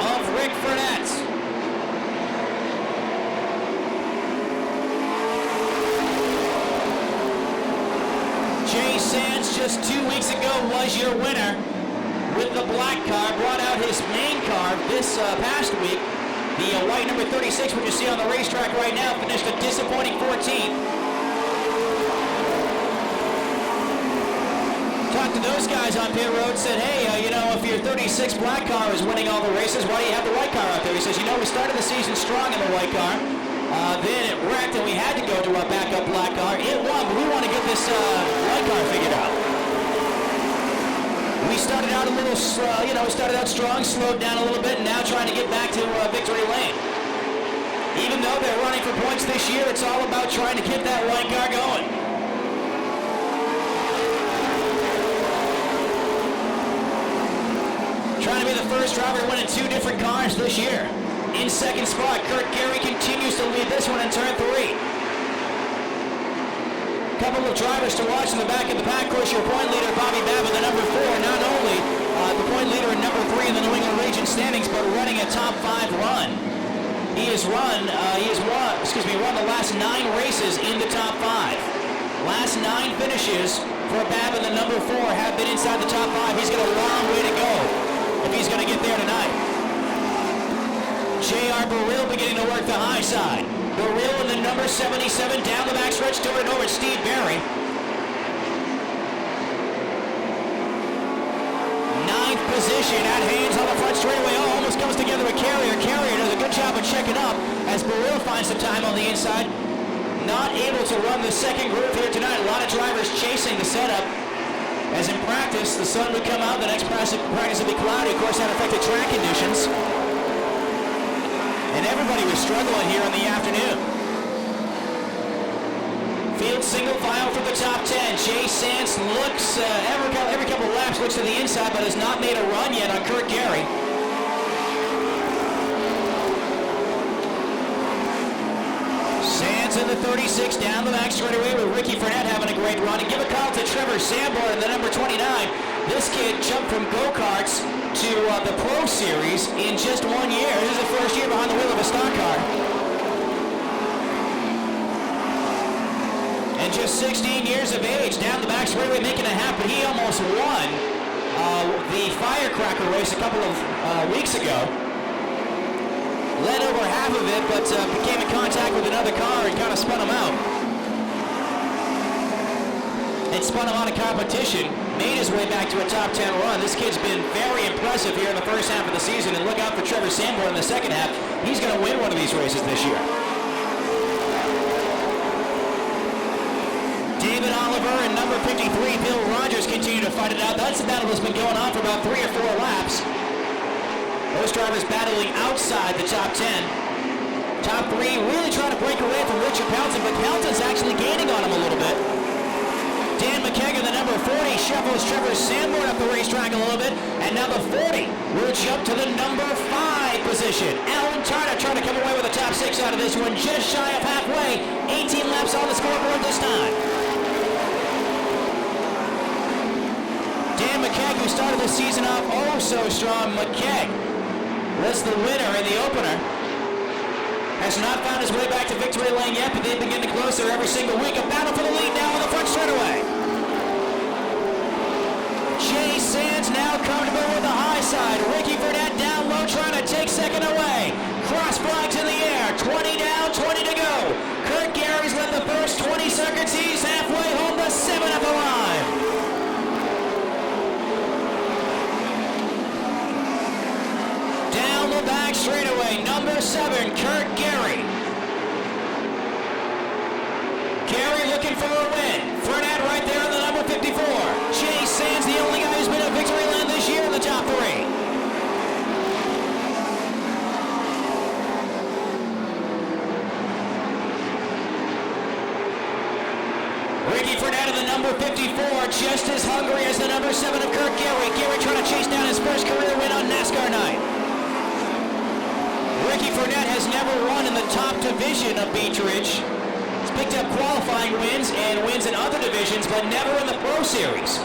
of Rick Burnett. Chase Sands just 2 weeks ago was your winner with the black car, brought out his main car this past week. The white number 36, which you see on the racetrack right now, finished a disappointing 14th. Talked to those guys on pit road, said, hey, if your 36 black car is winning all the races, why do you have the white car out there? He says, we started the season strong in the white car, then it wrecked and we had to go to a backup black car. It won, but we want to get this white car figured out. We started out a little, started out strong, slowed down a little bit, and now trying to get back to victory lane. Even though they're running for points this year, it's all about trying to get that white car going. Trying to be the first driver to win in 2 different cars this year. In second spot, Kirk Gary continues to lead this one in turn 3. Couple of drivers to watch in the back of the pack. Of course, your point leader, Bobby Babbitt, the number 4, not only the point leader and number 3 in the New England region standings, but running a top 5 run. He has won the last 9 races in the top 5. Last 9 finishes for Babbitt, the number 4, have been inside the top 5. He's got a long way to go if he's going to get there tonight. J.R. Burrill beginning to work the high side. Burrill in the number 77 down the backstretch, door to door with Steve Berry. 9th position at Haynes on the front straightaway. Oh, almost comes together with Carrier. Carrier does a good job of checking up as Barreau finds some time on the inside. Not able to run the second group here tonight. A lot of drivers chasing the setup. As in practice, the sun would come out. The next practice would be cloudy. Of course, that affected track conditions. And everybody was struggling here in the afternoon. Field single file for the top 10. Jay Sands looks, every couple of laps, looks to the inside, but has not made a run yet on Kurt Gary. Sands in the 36 down the back straightaway with Ricky Frenette having a great run. And give a call to Trevor Sanborn in the number 29. This kid jumped from go-karts to the Pro Series in just 1 year. This is the first year behind the wheel of a stock car. And just 16 years of age, down the back straightaway making a happen. He almost won the firecracker race a couple of weeks ago. Led over half of it, but came in contact with another car and kind of spun him out. And spun him out of competition, made his way back to a top 10 run. This kid's been very impressive here in the first half of the season, and look out for Trevor Sanborn in the second half. He's going to win one of these races this year. David Oliver and number 53, Bill Rogers, continue to fight it out. That's a battle that's been going on for about 3 or 4 laps. Those drivers battling outside the top 10. Top 3 really trying to break away from Richard Pelton, but Pelton's actually gaining on him a little bit. Dan McKagan, the number 40, shuffles Trevor Sanborn up the racetrack a little bit, and now the 40 will jump to the number 5 position. Alan Tarter trying to come away with a top 6 out of this one, just shy of halfway. 18 laps on the scoreboard this time. Dan McKagan, who started the season off oh so strong. McKagan was the winner in the opener. Has not found his way back to victory lane yet, but they've been getting closer every single week. A battle for the lead now on the front straightaway. Jay Sands now comfortable with the high side. Ricky Frenette down low trying to take second away. Cross flags in the air. 20 down, 20 to go. Kurt Gary's led the first 20 seconds. He's halfway home, the 7 at the line. Down the back straightaway, number 7, Kurt Gary. Gary looking for a win. Frenette right there on the number 54. Jay Sands, the only guy who's been at victory lane this year in the top 3. Ricky Frenette in the number 54, just as hungry as the number 7 of Kurt Gary. Gary trying to chase down his first career win on NASCAR night. Ricky Frenette has never won in the top division of Beech Ridge. He's picked up qualifying wins and wins in other divisions, but never in the Pro Series.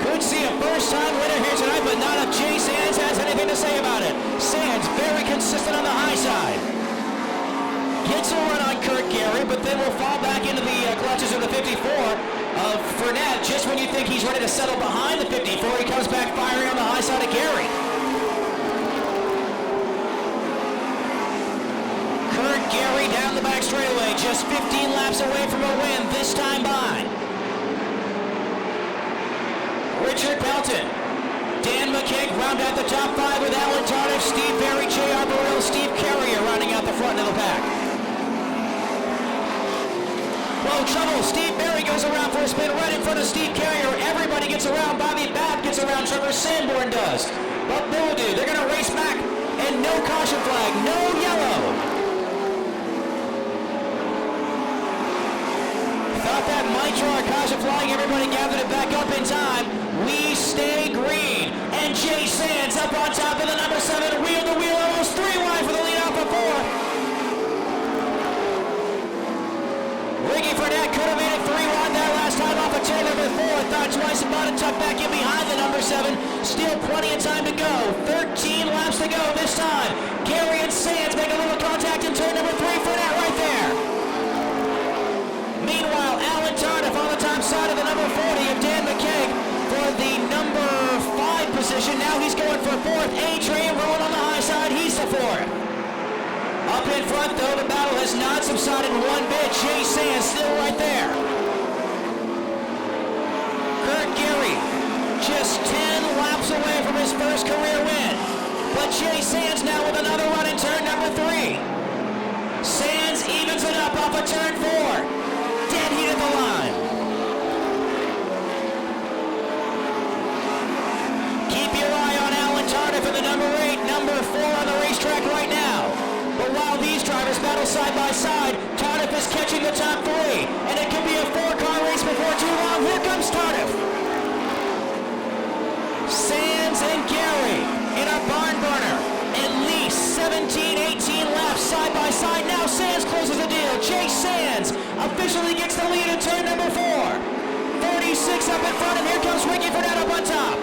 Could see a first-time winner here tonight, but not if Jay Sands has anything to say about it. Sands very consistent on the high side. Gets a run on Kurt Gary, but then will fall back into the clutches of the 54 of Frenette. Just when you think he's ready to settle behind the 54, he comes back firing on the high side of Gary. Kurt Gary down the back straightaway, just 15 laps away from a win, this time by Richard Pelton. Dan McKagan round out the top 5 with Alan Tardiff, Steve Berry, J.R. Burrell, Steve Carrier rounding out the front of the pack. Well, trouble. Steve Berry goes around for a spin right in front of Steve Carrier. Everybody gets around. Bobby Babb gets around. Trevor Sanborn does. But they will do. They're going to race back. And no caution flag. No yellow. Thought that might draw a caution flag. Everybody gathered it back up in time. We stay green. And Jay Sands up on top of the number 7. Wheel to wheel. Almost 3 wide for the lead off of 4. Ricky Frenette could have made it 3 wide that last time off of chain number 4. Thought twice about it, tucked back in behind the number 7. Still plenty of time to go. 13 laps to go this time. Gary and Sands make a little contact in turn number 3. Frenette right there. Meanwhile, Alan Tardiff on the top side of the number 40 of Dan McKagan for the number 5 position. Now he's going for 4th. A-Train rolling on the high side. He's the 4th. Up in front, though, the battle has not subsided one bit. Jay Sands still right there. Kurt Gary just 10 laps away from his first career win. but Jay Sands now with another run in turn number 3. Sands evens it up off of turn 4. Dead heat at the line. Keep your eye on Alan Tardif in the number 8, number 4 on the racetrack right now. But while these drivers battle side by side, Tardif is catching the top 3, and it could be a 4-car race before too long. Here comes Tardif. Sands and Gary in a barn burner. At least 17, 18 laps side by side. Now Sands closes the deal. Jay Sands officially gets the lead in turn number 4. 36 up in front, and here comes Ricky Fernand up on top.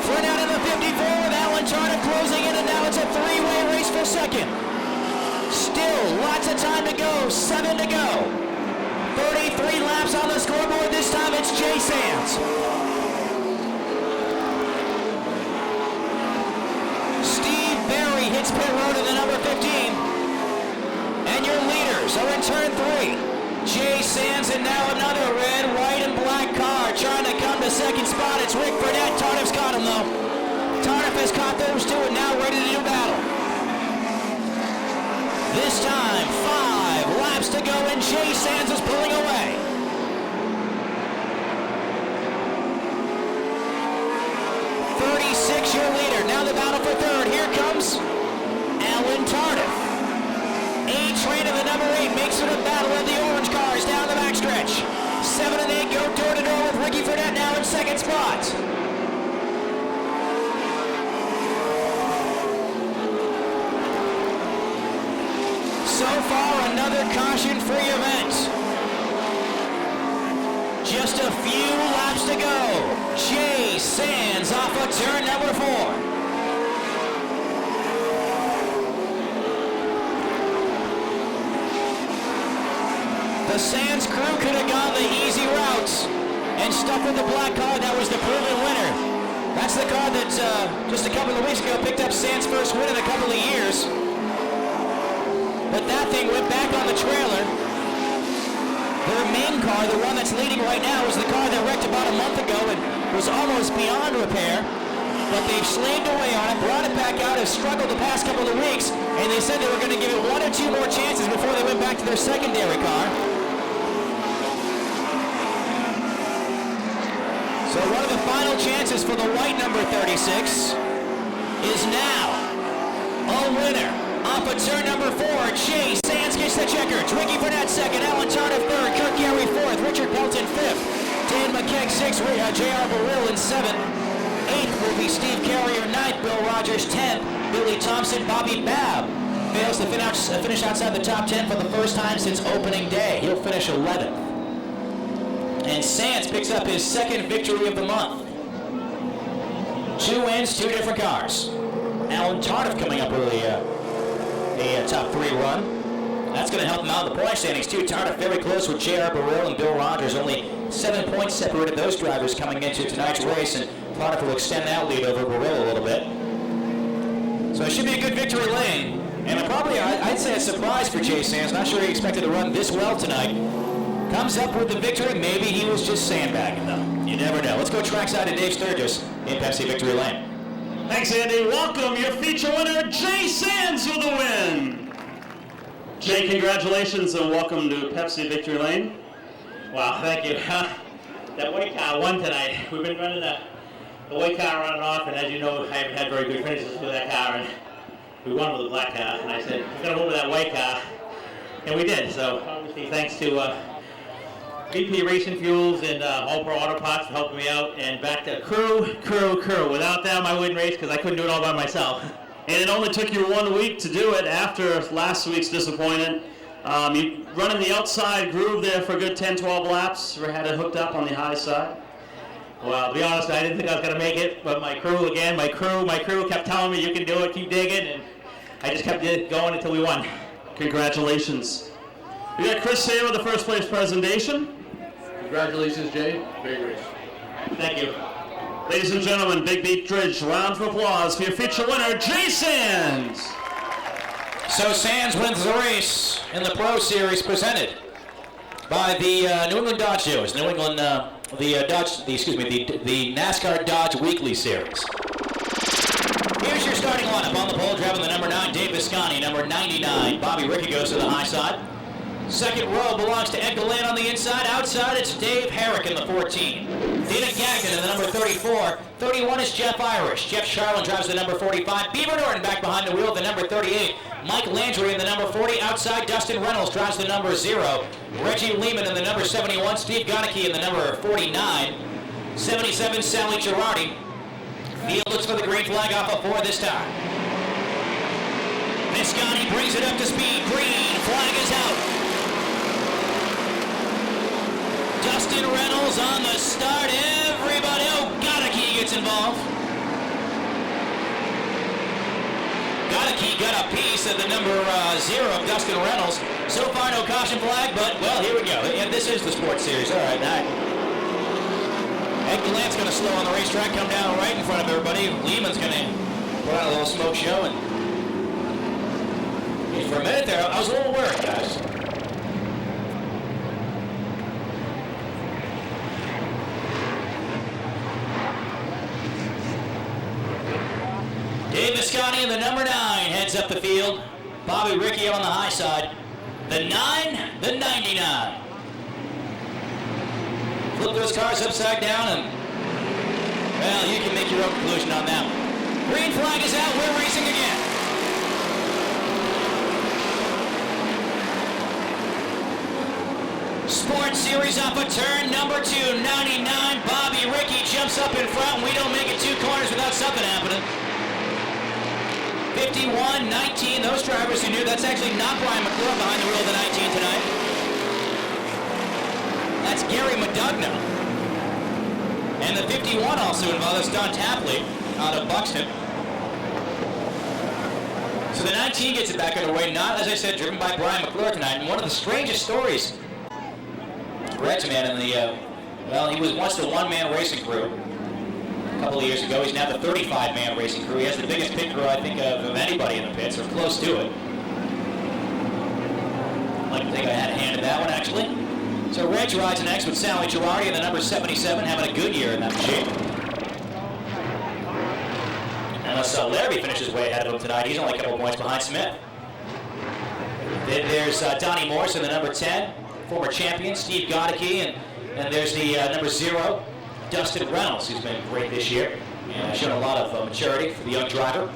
Fernand in the 54 with Alan Tardif closing in, and now it's a 3-way race for second. Still lots of time to go, 7 to go. 33 laps on the scoreboard. This time it's Jay Sands. Steve Berry hits pit road in the number 15. And your leaders are in turn 3. Jay Sands and now another red, white, and black car trying to come to second spot. It's Rick Burnett. Tardif's got him though. Tardif has caught those two and now ready to do battle. This time, 5 laps to go and Jay Sands is pulling away. Your leader. Now the battle for third. Here comes Alan Tardif. A-Train of the number 8 makes it a battle of the orange cars down the backstretch. 7 and 8 go door to door with Ricky Fernand now in second spot. So far, another caution-free event. Just a few laps to go. Jay Sands off of turn number 4. The Sands crew could have gone the easy route and stuck with the black car that was the proven winner. That's the car that just a couple of weeks ago picked up Sands' first win in a couple of years. But that thing went back on the trailer. Their main car, the one that's leading right now, is the car that wrecked about a month ago and was almost beyond repair. But they've slaved away on it, brought it back out, has struggled the past couple of weeks, and they said they were going to give it 1 or 2 more chances before they went back to their secondary car. So one of the final chances for the white number 36 is now a winner. Off of turn number 4, Jay Sands gets the checkers. Ricky Burnett second, Alan Tardif third, Kirk Gary fourth, Richard Pelton fifth, Dan McKeag sixth, J.R. Burrill in seventh. Eighth will be Steve Carrier ninth, Bill Rogers 10th, Billy Thompson, Bobby Babb fails to finish outside the top 10 for the first time since opening day. He'll finish 11th. And Sands picks up his second victory of the month. 2 wins, 2 different cars. Alan Tardif coming up with a top 3 run. That's going to help him out in the point standings too. Tardif very close with J.R. Burrill and Bill Rogers. Only 7 points separated those drivers coming into tonight's race, and Tardif will extend that lead over Burrill a little bit. So it should be a good victory lane, and probably I'd say a surprise for Jay Sands. Not sure he expected to run this well tonight. Comes up with the victory. Maybe he was just sandbagging though. You never know. Let's go trackside to Dave Sturgis in Pepsi Victory Lane. Thanks, Andy. Welcome your feature winner, Jay Sands, with the win. Jay, congratulations and welcome to Pepsi Victory Lane. Wow, thank you. That white car won tonight. We've been running the white car on and off, and as you know, I haven't had very good finishes with that car, and we won with the black car. And I said, we're going to move to that white car, and we did. So obviously, thanks to BP Racing Fuels and All-Pro Auto Parts for helping me out, and back to crew. Without them, I wouldn't race because I couldn't do it all by myself. And it only took you 1 week to do it after last week's disappointment. You running the outside groove there for a good 10, 12 laps. We had it hooked up on the high side. Well, to be honest, I didn't think I was going to make it, but my crew kept telling me, you can do it, keep digging, and I just kept going until we won. Congratulations. We got Chris here with the first place presentation. Congratulations, Jay. Great race. Thank you. Ladies and gentlemen, Big Beech Ridge, round of applause for your feature winner, Jay Sands. So Sands wins the race in the Pro Series presented by the New England Dodge Shows, the NASCAR Dodge Weekly Series. Here's your starting lineup. On the pole, driving the number 9, Dave Visconti. Number 99, Bobby Ricky goes to the high side. Second row belongs to Edgar Land on the inside. Outside, it's Dave Herrick in the 14. Dana Gagnon in the number 34. 31 is Jeff Irish. Jeff Charlin drives the number 45. Beaver Norton back behind the wheel, the number 38. Mike Landry in the number 40. Outside, Dustin Reynolds drives the number 0. Reggie Lehman in the number 71. Steve Gonicky in the number 49. 77, Sally Girardi. Field looks for the green flag off of 4 this time. Visconti brings it up to speed. Green flag is out. Dustin Reynolds on the start. Everybody, Gonicky gets involved. Gonicky got a piece of the number 0 of Dustin Reynolds. So far, no caution flag, but, well, here we go. And this is the sports series. All right, now. Edgar Land's going to slow on the racetrack, come down right in front of everybody. Lehman's going to put on a little smoke show. And for a minute there, I was a little worried, guys. Dave Visconti in the number 9 heads up the field. Bobby Ricky on the high side. The 9, the 99. Flip those cars upside down and, well, you can make your own conclusion on that one. Green flag is out. We're racing again. Sports Series off of turn number 2, 99. Bobby Ricky jumps up in front. We don't make it 2 corners without something happening. 51, 19, those drivers who knew that's actually not Brian McClure behind the wheel of the 19 tonight. That's Gary Modugno. And the 51 also involved is Don Tapley out of Buxton. So the 19 gets it back underway, not, as I said, driven by Brian McClure tonight. And one of the strangest stories, Greg's man in the, well, he was once the one-man racing crew. A couple of years ago. He's now the 35-man racing crew. He has the biggest pit crew, I think, of anybody in the pits, or close to it. I'd like to think I had a hand in that one, actually. So Reg rides next with Sally Girardi and the number 77, having a good year in that machine. Unless Larrabee finishes way ahead of him tonight, he's only a couple points behind Smith. Then there's Donnie Morse in the number 10, former champion, Steve Gonicky, and there's the number 0, Dustin Reynolds, who's been great this year and shown a lot of maturity for the young driver.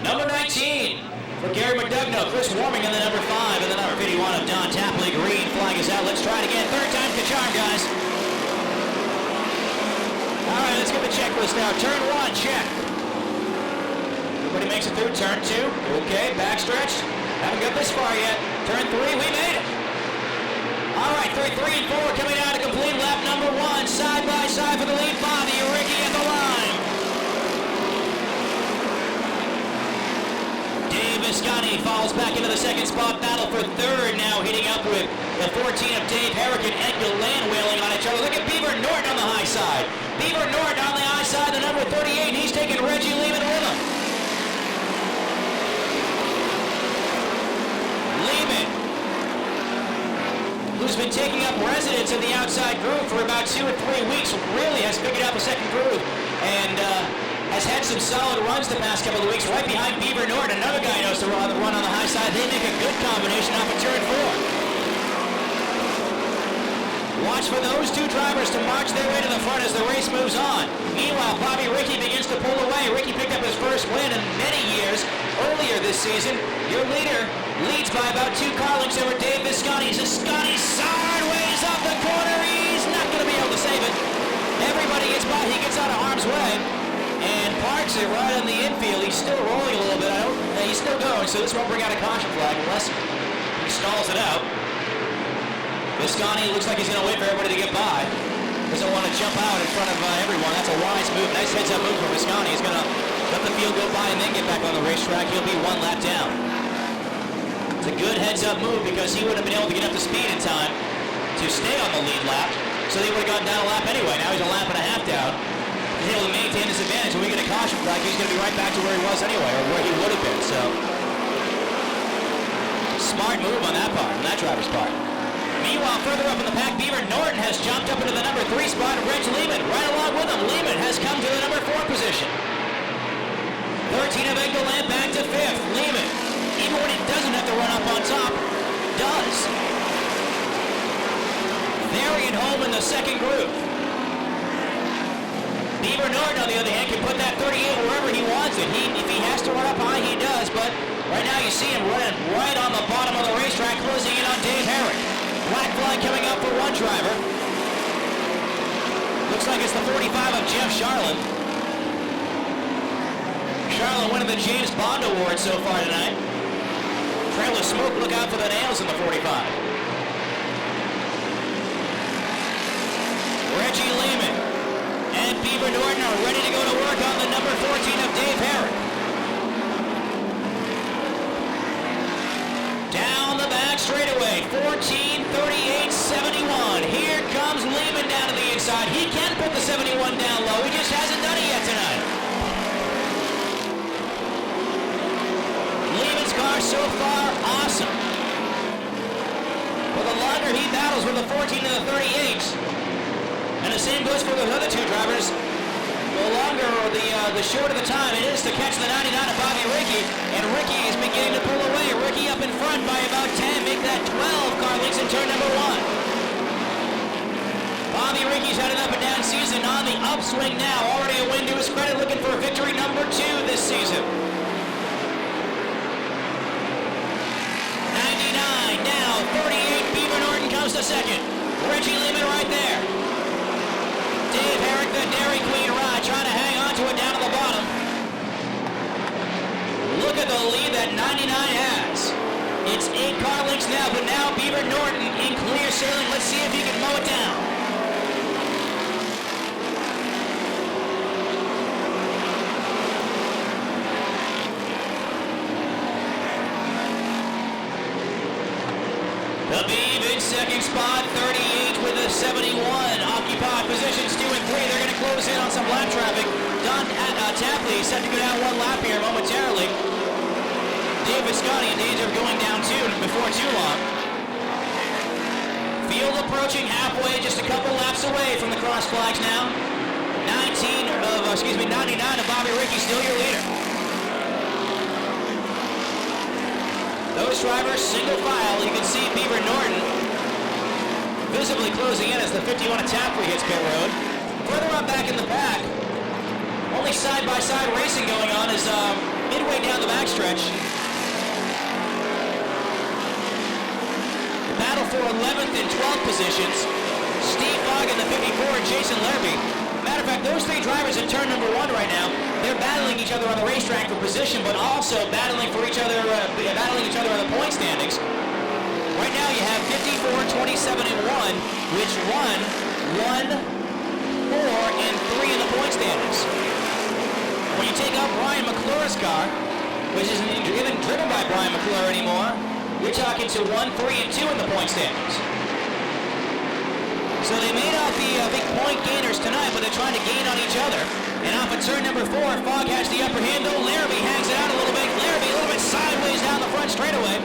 Number 19 for Gary Modugno, Chris Warming in the number 5 and the number 51 of Don Tapley. Green flag is out. Let's try it again. Third time's the charm, guys. All right, let's get the checklist out. Turn 1, check. Everybody makes it through. Turn 2, okay. Backstretch. Haven't got this far yet. Turn 3, we made it. All right, 3 and 4 coming out to complete lap number 1. Side by side for the lead. Bobby Ricky at the line. Dave Visconti falls back into the second spot. Battle for third now, heating up with the 14 of Dave Herrick and Edgar Land wailing on each other. Look at Beaver Norton on the high side. Beaver Norton on the high side, the number 38. He's taking Reggie Lehman with him. Lehman, who's been taking up residence in the outside groove for about 2 or 3 weeks, really has figured out the second groove and has had some solid runs the past couple of weeks. Right behind Beaver Norton, another guy knows to run on the high side. They make a good combination off of turn 4. Watch for those 2 drivers to march their way to the front as the race moves on. Meanwhile, Bobby Ricky begins to pull away. Ricky picked up his first win in many years earlier this season. Your leader leads by about 2 car lengths over Dave Visconti. Visconti sideways off the corner. He's not going to be able to save it. Everybody gets by. He gets out of harm's way and parks it right in the infield. He's still rolling a little bit. He's still going, so this won't bring out a caution flag unless he stalls it out. Visconti looks like he's going to wait for everybody to get by. Doesn't want to jump out in front of everyone. That's a wise move. Nice heads-up move from Visconti. He's going to let the field go by and then get back on the racetrack. He'll be 1 lap down. It's a good heads-up move because he wouldn't have been able to get up to speed in time to stay on the lead lap. So they would have gotten down a lap anyway. Now he's a lap and a half down. He's able to maintain his advantage. When we get a caution flag, he's going to be right back to where he was anyway, or where he would have been. So, smart move on that part, on that driver's part. Meanwhile, further up in the pack, Beaver Norton has jumped up into the number 3 spot. Reg Lehman right along with him. Lehman has come to the number 4 position. Martina Vengeland back to 5th. Lehman, even when he doesn't have to run up on top, does. Variant home in the second group. Beaver Norton, on the other hand, can put that 38 wherever he wants it. If he has to run up high, he does, but right now you see him running right on the bottom of the racetrack, closing in on Dave Herrick. Black flag coming up for one driver. Looks like it's the 45 of Jeff Charlotte. Charlotte winning the James Bond Award so far tonight. Trail of smoke, look out for the nails in the 45. Reggie Lehman and Beaver Norton are ready to go to work on the number 14 of Dave Herrick. Down the back straightaway, 14, 38, 71. Here comes Lehman down to the inside. He can put the 71 down low. He just hasn't done it yet tonight. Lehman's car so far, awesome. But the longer he battles with the 14 and the 38, and the same goes for those other two drivers, the longer or the shorter the time it is to catch the 99 of Bobby Ricky, and Ricky is beginning to pull away. Ricky up in front by about 10, make that 12 car lengths in turn number 1. Bobby Ricky's had an up and down season, on the upswing now, already a win to his credit, looking for victory number 2 this season. 99 now, 38, Beaver Norton comes to second. Reggie Lehman right there. Dave Herrick, the Dairy Queen ride, trying to hang on to it down to the bottom. Look at the lead that 99 has. It's 8 car lengths now, but now Beaver Norton in clear sailing. Let's see if he can mow it down. The Beav in second spot, 38 with a 71. Occupied positions 2 and 3. They're going to close in on some lap traffic. Don Tapley set to go down 1 lap here momentarily. David Scotty in danger of going down 2 before too long. Field approaching halfway, just a couple laps away from the cross flags now. 99 of Bobby Ricky, still your leader. Those drivers, single file. You can see Beaver Norton visibly closing in as the 51 of Tapley hits pit road. Further on back in the pack, only side-by-side racing going on is midway down the backstretch. The battle for 11th and 12th positions. Steve Fogg in the 54 and Jason Lerby. Matter of fact, those 3 drivers in turn number 1 right now, they're battling each other on the racetrack for position, but also battling for each other, on the point standings. Right now you have 54, 27, and 1, which run 1, 4, and 3 in the point standings. When you take out Brian McClure's car, which isn't even driven by Brian McClure anymore, you're talking to 1, 3, and 2 in the point standings. So they may not be big point gainers tonight, but they're trying to gain on each other. And off at turn number 4, Fogg has the upper hand, though Larrabee hangs it out a little bit. Larrabee a little bit sideways down the front straightaway.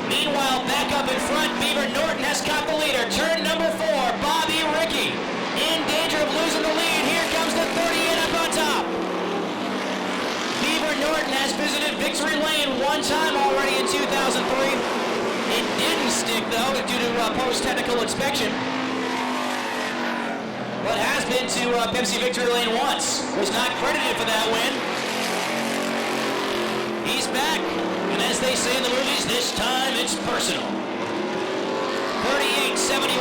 Meanwhile, back up in front, Beaver Norton has got the leader. Turn number 4, Bobby Ricky in danger of losing the lead. Here comes the 38 up on top. Beaver Norton has visited Victory Lane 1 time already in 2003. It didn't stick, though, due to post-technical inspection. But has been to Pepsi Victory Lane once. Was not credited for that win. He's back. And as they say in the movies, this time it's personal. 38-71,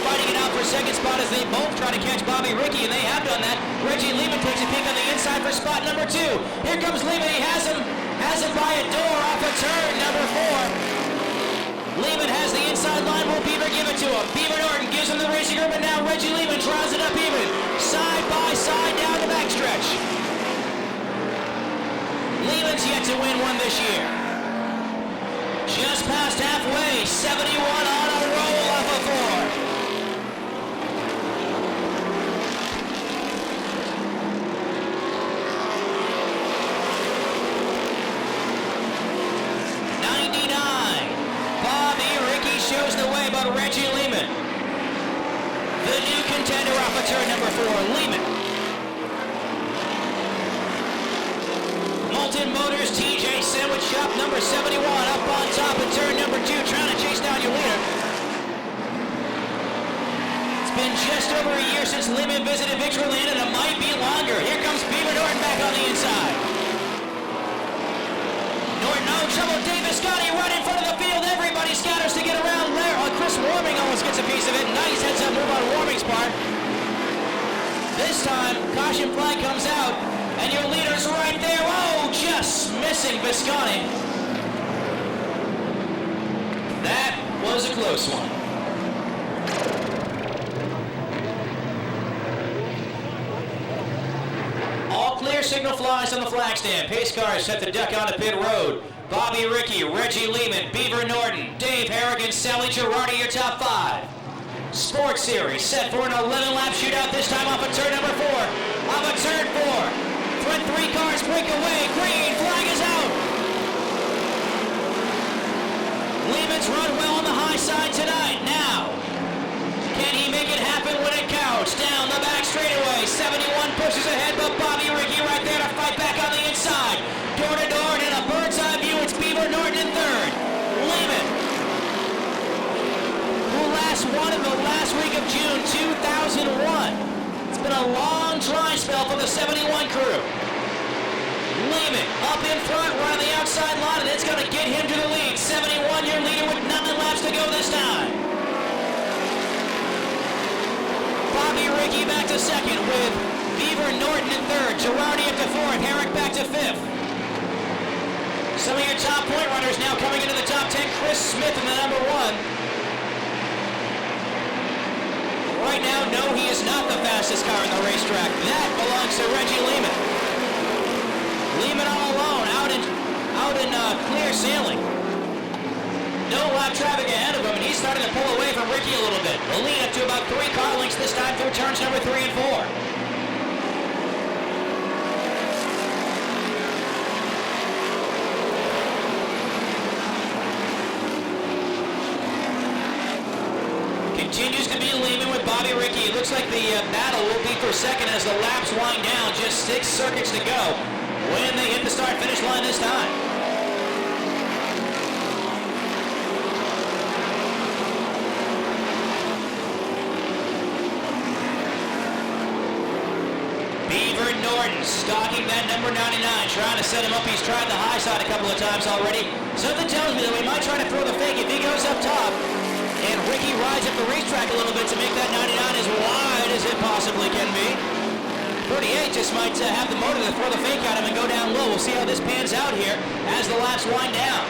fighting it out for second spot as they both try to catch Bobby Ricky, and they have done that. Reggie Lehman takes a peek on the inside for spot number 2. Here comes Lehman. He has him by a door off of turn number 4. Lehman has the inside line. Will Beaver give it to him? Beaver Norton gives him the racing room, and now Reggie Lehman tries it up even. Side by side down the backstretch. Lehman's yet to win one this year. Just past halfway, 71 on a roll off of 4. Shows the way, but Reggie Lehman, the new contender off of turn number 4, Lehman. Hamilton Motors TJ Sandwich Shop, number 71, up on top of turn number 2, trying to chase down your leader. It's been just over a year since Lehman visited Victory Lane, and it might be longer. Here comes Beaver Norton back on the inside. Norton, no trouble. Dave Visconti right in front of the field. Everybody scatters to get around there. Chris Warming almost gets a piece of it. Nice heads-up move on Warming's part. This time, caution flag comes out, and your leader's right there. Oh, just missing Visconti. That was a close one. All clear signal flies on the flag stand. Pace cars set the duck onto pit road. Bobby Rickey, Reggie Lehman, Beaver Norton, Dave Harrigan, Sally Girardi, your top 5. Sports Series set for an 11-lap shootout, this time off of turn number 4. Off of turn 4. Front 3 cars break away. Green flag is out. Lehman's run well on the high side tonight. Now, can he make it happen when it counts? Down the back straightaway. 71 pushes ahead, but Bobby Rickey right there to fight back on the inside. Door to door and a bird's eye view. It's Beaver Norton in 3rd. Lehman, who last won in the last week of June 2001. It's been a long dry spell for the 71 crew. Lehman up in front, right on the outside line, and it's going to get him to the lead. 71, your leader with 9 laps to go this time. Bobby Rickey back to 2nd with Beaver Norton in 3rd. Girardi up to 4th. Herrick back to 5th. Some of your top point runners now coming into the top 10. Chris Smith in the number 1. Right now, no, he is not the fastest car in the racetrack. That belongs to Reggie Lehman. Lehman all alone, out in clear sailing. No lap traffic ahead of him, and he's starting to pull away from Rickey a little bit. The lead up to about 3 car lengths this time through turns number 3 and 4. Continues to be Lehman with Bobby Rickey. It looks like the battle will be for 2nd as the laps wind down. Just 6 circuits to go when they hit the start-finish line this time. Beaver Norton stalking that number 99, trying to set him up. He's tried the high side a couple of times already. Something tells me that we might try to throw the fake if he goes up top. And Rickey rides up the racetrack a little bit to make that 99 as wide as it possibly can be. 38 just might have the motor to throw the fake at him and go down low. We'll see how this pans out here as the laps wind down.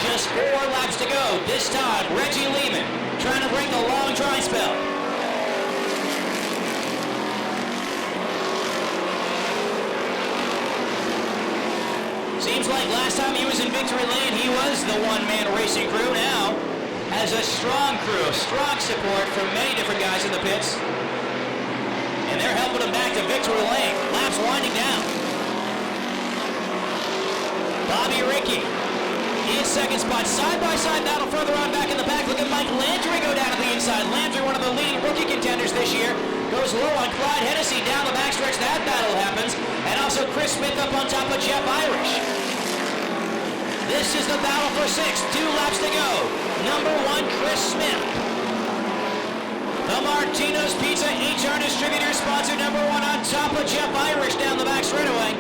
Just 4 laps to go. This time, Reggie Lehman trying to break the long dry spell. Seems like last time he was in Victory Lane, he was the one-man racing crew. Now has a strong crew, strong support from many different guys in the pits. And they're helping him back to Victory Lane. Laps winding down. Bobby Rickey in 2nd spot. Side-by-side battle further on back in the back. Look at Mike Landry go down to the inside. Landry, one of the leading rookie contenders this year, goes low on Clyde Hennessy down the backstretch. That battle happens. And also Chris Smith up on top of Jeff Irish. This is the battle for 6th. 2 laps to go. Number 1, Chris Smith. The Martino's Pizza HR Distributor sponsor number 1 on top of Jeff Irish down the back straightaway.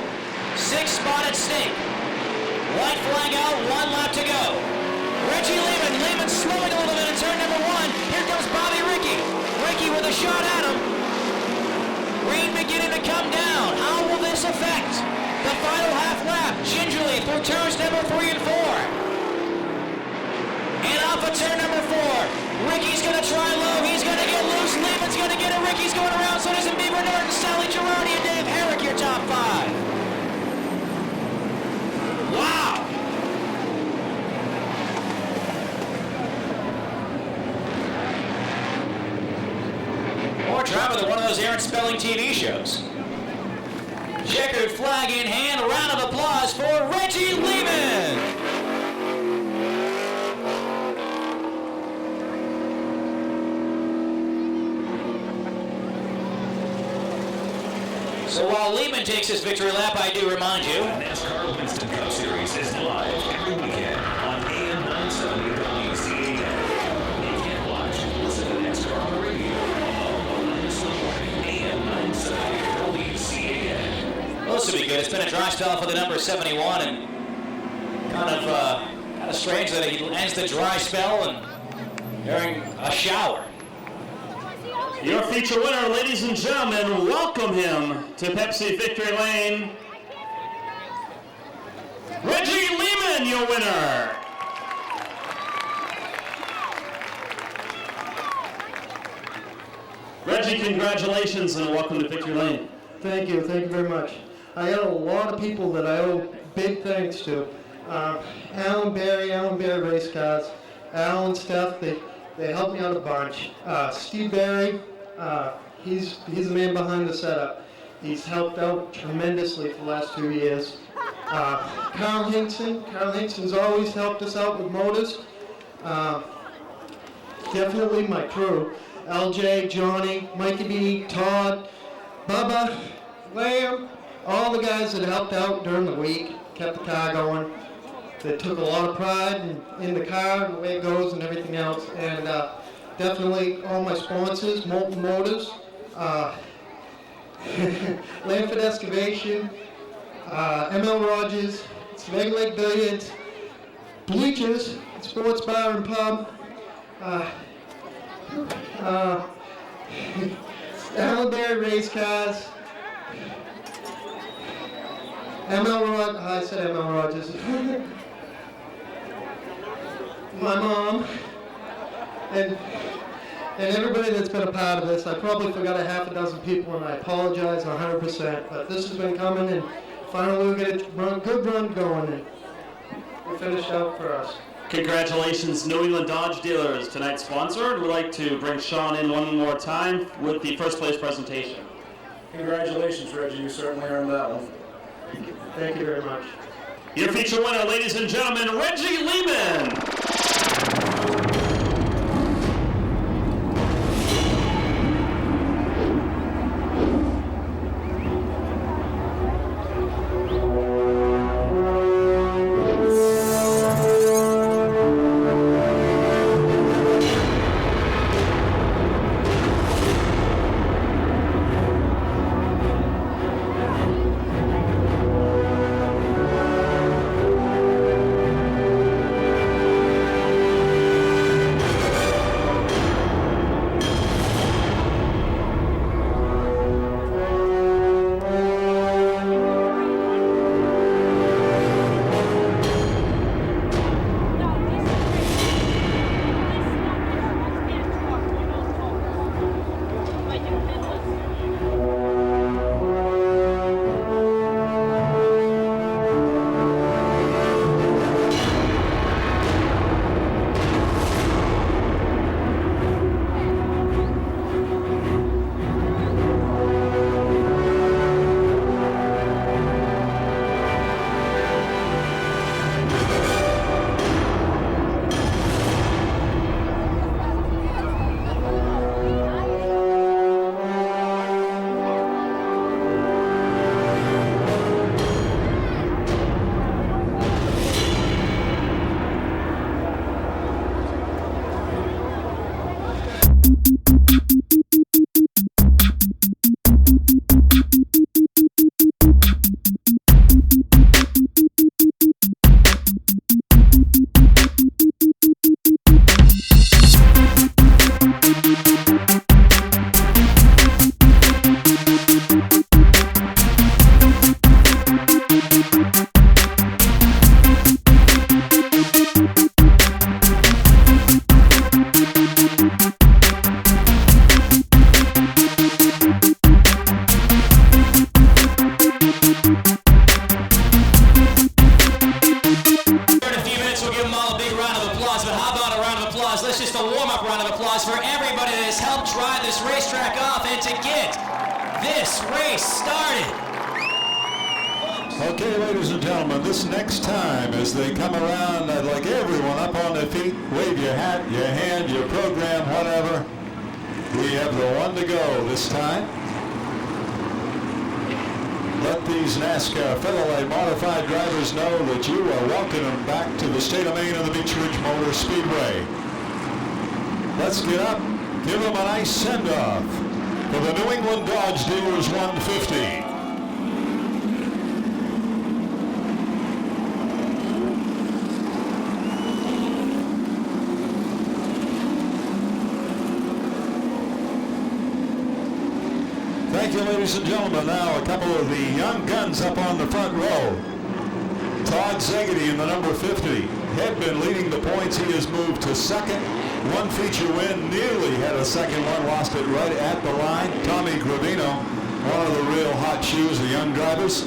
6th spot at stake. White flag out, 1 lap to go. Reggie Lehman. Lehman slowing a little bit in turn number 1. Here comes Bobby Rickey. Rickey with a shot at him. Rain beginning to come down. How will this affect the final half lap? Gingerly through turns number 3 and 4. And off of turn number 4. Rickey's going to try low. He's going to get loose. Lehman's going to get it. Rickey's going around. So does Beaver Norton, Sally Girardi, and Dave Herrick, your top 5. Wow. More drama than one of those Aaron Spelling TV shows. Checkered flag in hand. A round of applause for Reggie Lehman. So while Lehman takes his victory lap, I do remind you. The NASCAR Winston Cup Series is live every weekend on AM 970 WCAN. You can't watch, listen to NASCAR on the radio. All Mondays in the morning, AM 970 WCAN. Well, this will be good. It's been a dry spell for the number 71, and kind of strange that he ends the dry spell and during a shower. Your feature winner, ladies and gentlemen, welcome him to Pepsi Victory Lane. Reggie Lehman, your winner. Reggie, congratulations and welcome to Victory Lane. Thank you very much. I got a lot of people that I owe big thanks to. Alan Berry Race Cars, Al and Steph, they helped me out a bunch. Steve Berry, he's the man behind the setup. He's helped out tremendously for the last 2 years. Carl Hinson's always helped us out with motors. Definitely my crew. LJ, Johnny, Mikey B, Todd, Bubba, Lamb, all the guys that helped out during the week, kept the car going. They took a lot of pride in the car and the way it goes and everything else. And definitely all my sponsors, Molten Motors, Lanford Excavation, ML Rogers, Sveg Lake Billiards, Bleachers, Sports Bar and Pub, Allenberry Race Cars, I said ML Rogers. My mom, and everybody that's been a part of this. I probably forgot a half a dozen people, and I apologize 100%. But this has been coming, and finally we'll get a good run going, and we'll finish out for us. Congratulations, New England Dodge Dealers, tonight's sponsor. We'd like to bring Sean in one more time with the first place presentation. Congratulations, Reggie. You certainly earned that one. Thank you very much. Your feature winner, ladies and gentlemen, Reggie Lehman. Okay, ladies and gentlemen, this next time as they come around, I'd like everyone up on their feet, wave your hat, your hand, your program, whatever. We have the one to go this time. let these NASCAR Featherlite Modified drivers know that you are welcoming back to the state of Maine and the Beech Ridge Motor Speedway. Let's get up, give them a nice send-off for the New England Dodge Dealers 150. Thank you, ladies and gentlemen. Now a couple of the young guns up on the front row. Todd Zegedy in the number 50 had been leading the points. He has moved to second. One feature win, nearly had a second one, lost it right at the line. Tommy Gravino, one of the real hot shoes of young drivers.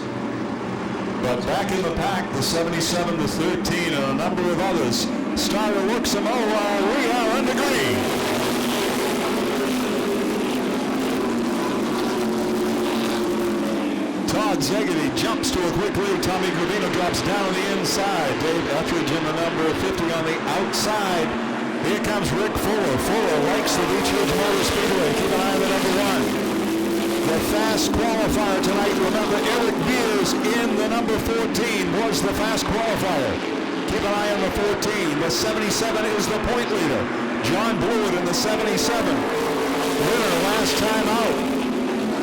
But back in the pack, the 77, the 13, and a number of others. Starter looks him over. We are under green. Todd Zegedy jumps to a quick lead. Tommy Gravino drops down the inside. Dave Etheridge in the number 50 on the outside. Here comes Rick Fuller. Fuller likes the Beech Ridge Motor Speedway. Keep an eye on the number 1. The fast qualifier tonight. Remember, Eric Beers in the number 14 was the fast qualifier. Keep an eye on the 14. The 77 is the point leader. John Blewett in the 77. Winner last time out.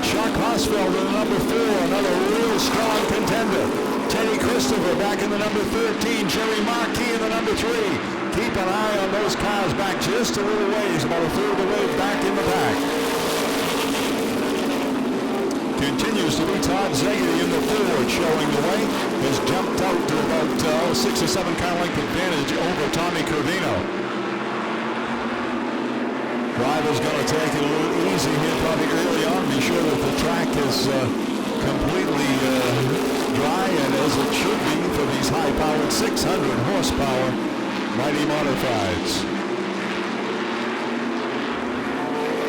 Chuck Hosfeld in the number 4, another real strong contender. Teddy Christopher back in the number 13. Jerry Markey in the number 3. Keep an eye on those cars back just a little ways, about a third of the way back in the pack. Continues to be Todd Zegedy in the Ford showing the way. Has jumped out to about 6 or 7 car length advantage over Tommy Curvino. Driver's going to take it a little easy here probably early on. Be sure that the track is completely dry and as it should be for these high-powered 600 horsepower Mighty Modifieds.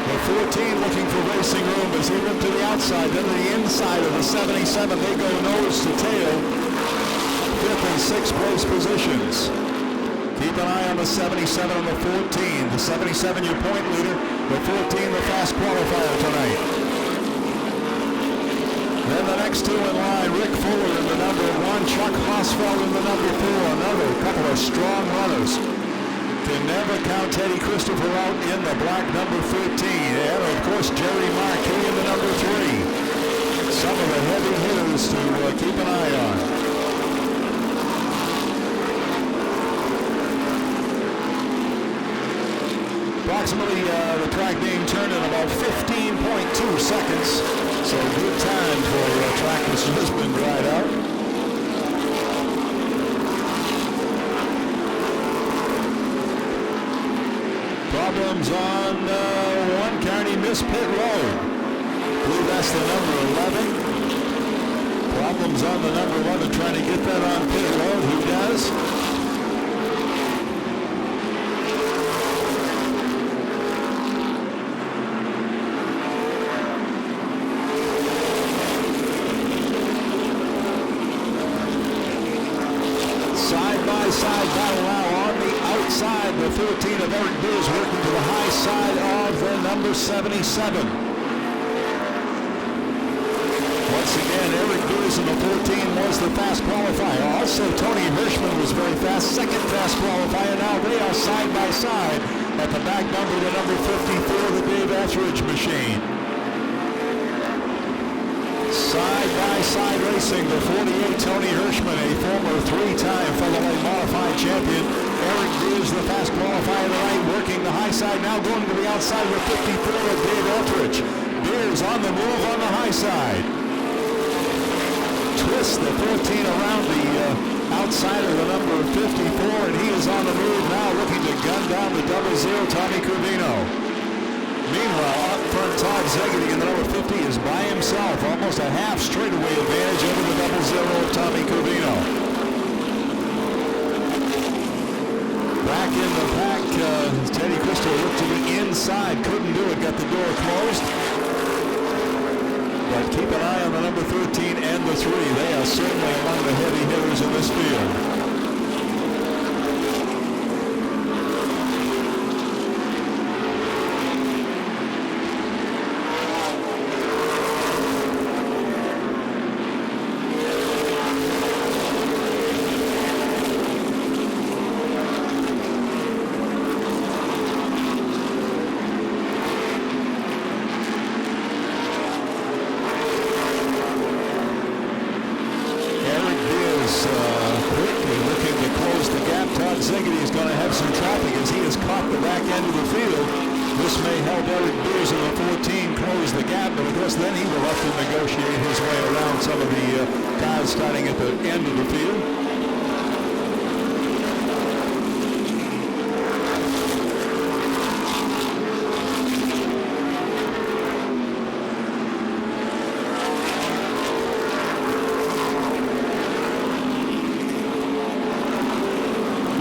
The 14 looking for racing room as he went to the outside, then to the inside of the 77. They go nose to tail. 5th and 6th place positions. Keep an eye on the 77 and the 14. The 77, your point leader. The 14, the fast qualifier tonight. Then the next two in line, Rick Fuller in the number 1, Chuck Hosfeld in the number 4. Another couple of strong runners. Can never count Teddy Christopher out in the black number 13. And of course, Jerry Markey in the number 3. Some of the heavy hitters to keep an eye on. Approximately the track being turned in about 15.2 seconds. So good time for a track that's just been dried out. Problems on 1 Kearney Miss Pit Road. I believe that's the number 11. Problems on the number 11 trying to get that on pit road. Who does? Side battle now on the outside. The 13 of Eric Beers working to the high side of the number 77. Once again, Eric Beers in the 14 was the fast qualifier. Also, Tony Hirschman was very fast, second fast qualifier. Now they are side by side at the back number, the number 54, the Dave Etheridge machine. Side-by-side racing, the 48, Tony Hirschman, a former 3-time Featherlite Modified champion. Eric Beers, the fast qualifier tonight, working the high side, now going to the outside with 54 of Dave Etheridge. Beers on the move on the high side. Twist the 14 around the outside of the number 54, and he is on the move now, looking to gun down the 00, Tommy Curvino. Meanwhile, up front, Todd Zegedy in the number 50 is by himself, almost a half straightaway advantage over the 00 of Tommy Curvino. Back in the pack, Teddy Christopher looked to the inside, couldn't do it, got the door closed. But keep an eye on the number 13 and the 3. They are certainly among the heavy hitters in this field. the gap, but of course then he will have to negotiate his way around some of the cars starting at the end of the field.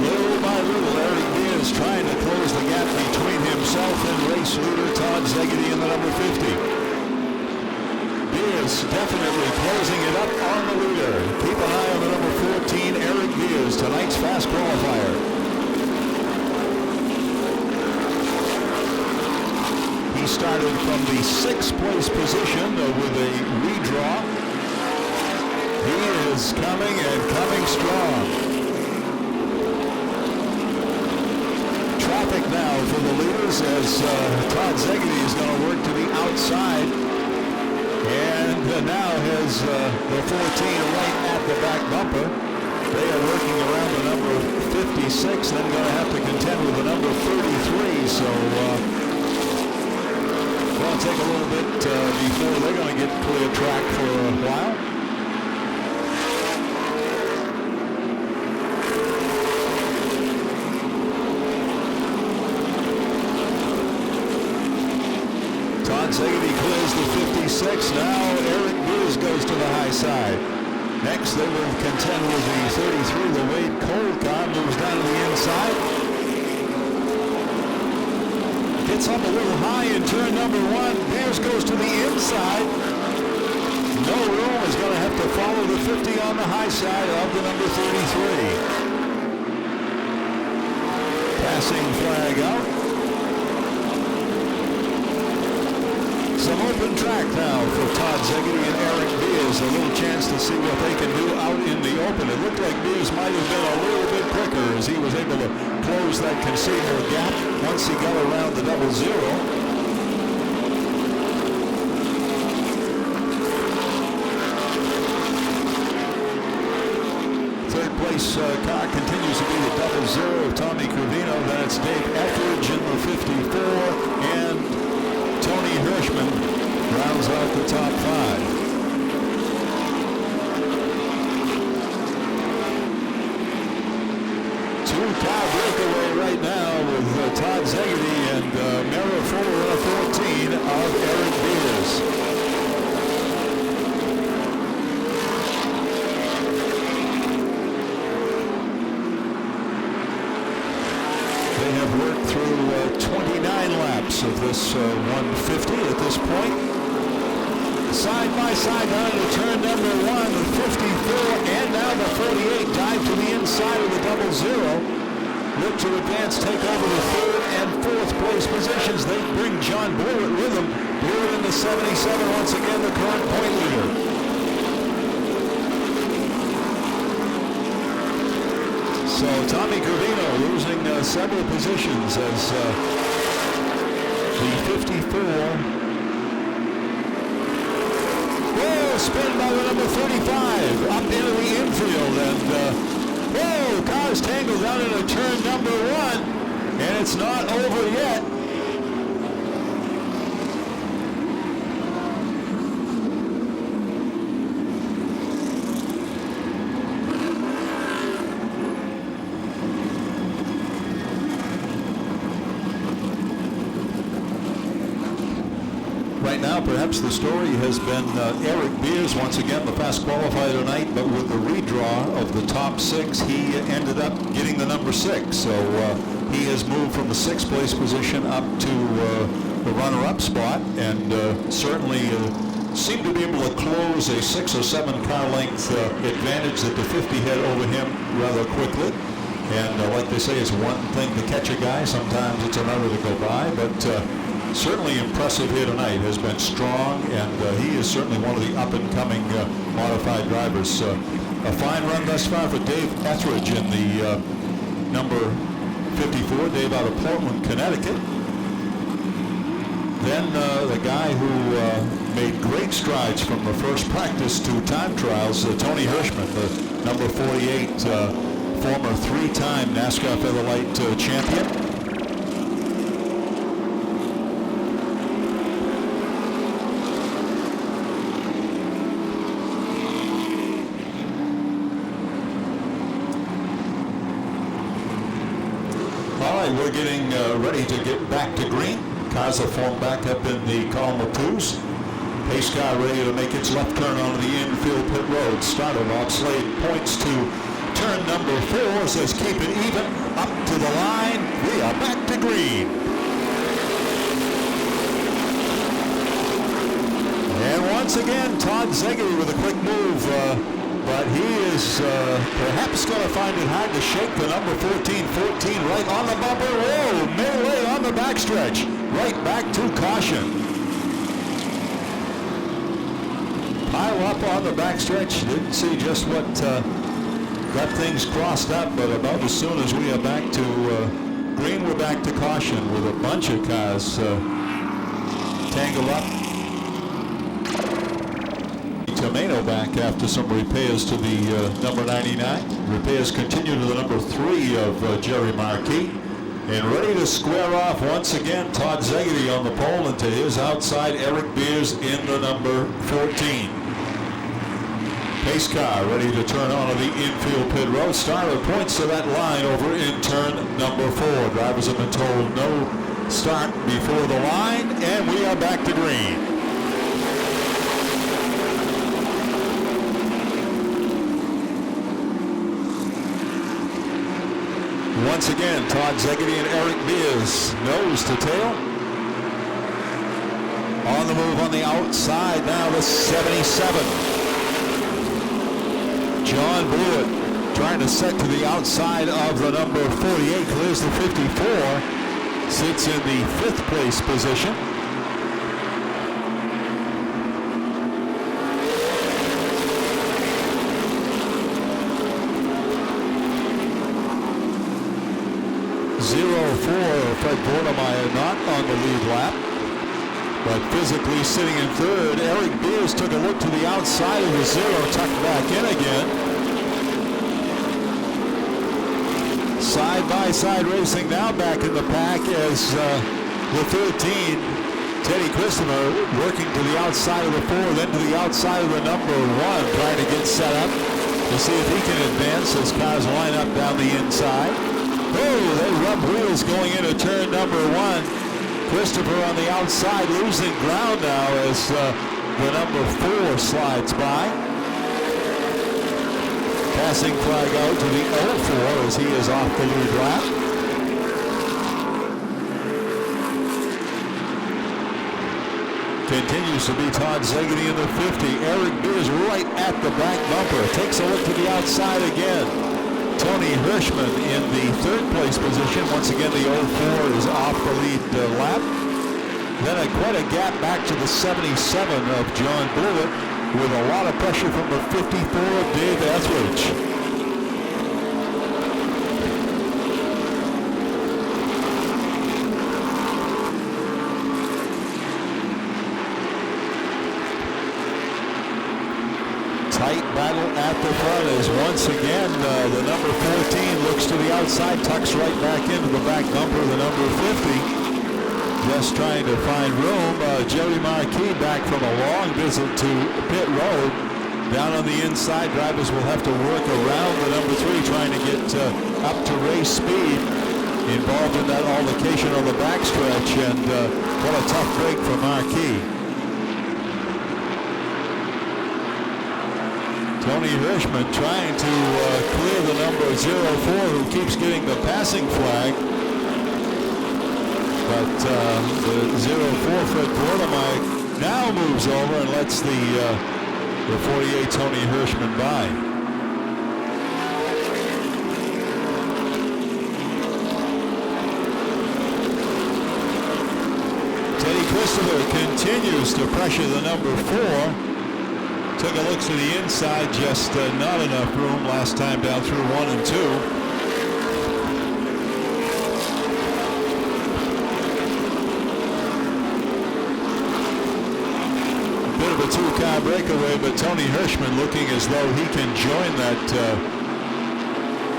Little by little, Eric Beers trying to close the gap between himself and race leader Todd Zegedy in the number 50. Beers definitely closing it up on the leader. Keep an eye on the number 14, Eric Beers, tonight's fast qualifier. He started from the 6th place position with a redraw. He is coming and coming strong. Traffic now for the leaders as Todd Zegedy is going to work to the outside, and now has the 14 right at the back bumper. They are working around the number 56, then going to have to contend with the number 33, so going to take a little bit before they're going to get clear track for a while. Zegedy clears the 56. Now Eric Beers goes to the high side. Next, they will contend with the 33. The Wade Cole car moves down to the inside. Gets up a little high in turn number 1. Beers goes to the inside. No room, is going to have to follow the 50 on the high side of the number 33. Passing flag out. Some open track now for Todd Zegedy and Eric Beers. A little chance to see what they can do out in the open. It looked like Beers might have been a little bit quicker as he was able to close that considerable gap once he got around the double zero. Third place car continues to be the double zero of Tommy Crivino. Then it's Dave Etheridge in the 54, and Tony Hirschman rounds out the top 5. Two-car breakaway right now with Todd Zegedy and Mara Fuller in a 14 of Eric Beers. They have worked through 29 laps of this 150 at this point. Side by side down to turn number 1, the 54, and now the 48 dive to the inside of the double zero. Look to advance, take over the 3rd and 4th place positions. They bring John Blewett with them. Blewett in the 77, once again the current point leader. So Tommy Crivino losing several positions as the 54. Whoa, spin by the number 35 up into the infield, and whoa, cars tangled down into turn number 1, and it's not over yet. Right now, perhaps the story has been Eric Beers, once again the fast qualifier tonight, but with the redraw of the top 6, he ended up getting the number 6. So he has moved from the 6th place position up to the runner-up spot, and certainly seemed to be able to close a 6 or 7 car length advantage that the 50 had over him rather quickly. And like they say, it's one thing to catch a guy, sometimes it's another to go by, but certainly impressive here tonight. Has been strong, and he is certainly one of the up-and-coming modified drivers. A fine run thus far for Dave Etheridge in the number 54. Dave out of Portland, Connecticut. Then the guy who made great strides from the first practice to time trials, Tony Hirschman, the number 48, former 3-time NASCAR Featherlite champion. we're getting ready to get back to green. Cars are formed back up in the column of twos. Pace car ready to make its left turn onto the infield pit road. Started off Slade, points to turn number 4, says keep it even, up to the line. We are back to green. And once again, Todd Zeggery with a quick move, but he is perhaps going to find it hard to shake the number 14 right on the bumper. Whoa, melee on the backstretch, right back to caution. Pile up on the backstretch. Didn't see just what got things crossed up, but about as soon as we are back to green, we're back to caution with a bunch of cars tangled up. Tomato back after some repairs to the number 99. Repairs continue to the number 3 of Jerry Marquis. And ready to square off once again, Todd Zeggery on the pole, and to his outside, Eric Beers in the number 14. Pace car ready to turn onto the infield pit road. Starter points to that line over in turn number 4. Drivers have been told no start before the line, and we are back to green. Once again, Todd Zeggery and Eric Beers, nose to tail. On the move on the outside now, the 77. John Blewett trying to set to the outside of the number 48, clears the 54, sits in the 5th place position. Fred Bornemeyer not on the lead lap, but physically sitting in 3rd. Eric Beers took a look to the outside of the 0, tucked back in again. Side-by-side racing now back in the pack as the 13, Teddy Christopher, working to the outside of the 4, then to the outside of the number 1, trying to get set up to see if he can advance as cars line up down the inside. Oh, they rub wheels going into turn number 1. Christopher on the outside losing ground now as the number 4 slides by. Passing flag out to the 04 as he is off the lead lap. Continues to be Todd Zeggery in the 50. Eric Beers right at the back bumper. Takes a look to the outside again. Tony Hirschman in the 3rd place position. Once again, the 04 is off the lead lap. Then quite a gap back to the 77 of John Blewett with a lot of pressure from the 54 of Dave Etheridge. Tight battle at the front as once again the number 14 looks to the outside, tucks right back into the back bumper of the number 50. Just trying to find room. Jerry Marquis back from a long visit to pit road. Down on the inside, drivers will have to work around the number 3 trying to get up to race speed. Involved in that altercation on the backstretch, and what a tough break for Marquis. Tony Hirschman trying to clear the number 04 who keeps getting the passing flag. But the 04 Fred Bornemeyer now moves over and lets the 48 Tony Hirschman by. Teddy Christopher continues to pressure the number 4. Took a look to the inside, just not enough room last time down through 1 and 2. Bit of a 2-car breakaway, but Tony Hirschman looking as though he can join that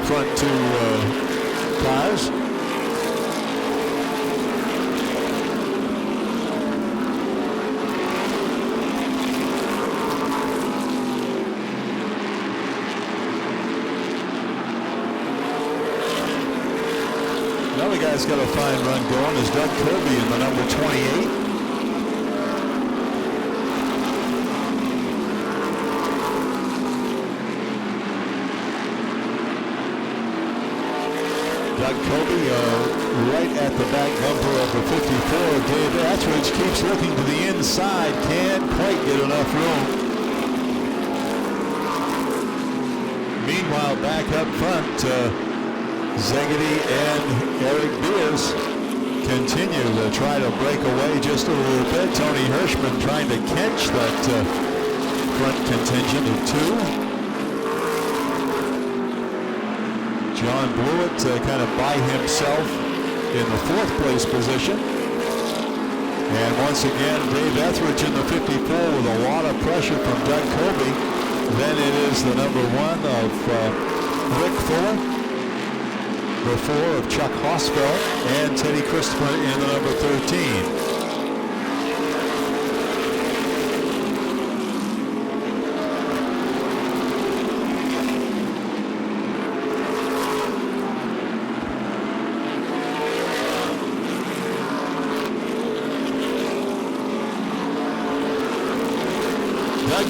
front 2 cars. guy's got a fine run going is Doug Kirby in the number 28. Doug Kobe right at the back bumper of the 54. Dave Etheridge keeps looking to the inside, can't quite get enough room. Meanwhile, back up front, Zegedy and Eric Beers continue to try to break away just a little bit. Tony Hirschman trying to catch that front contingent of two. John Blewett kind of by himself in the 4th place position. And once again, Dave Etheridge in the 54 with a lot of pressure from Doug Kobe. Then it is the number 1 of Rick Fuller, the 4 of Chuck Hosfeld, and Teddy Christopher in the number 13.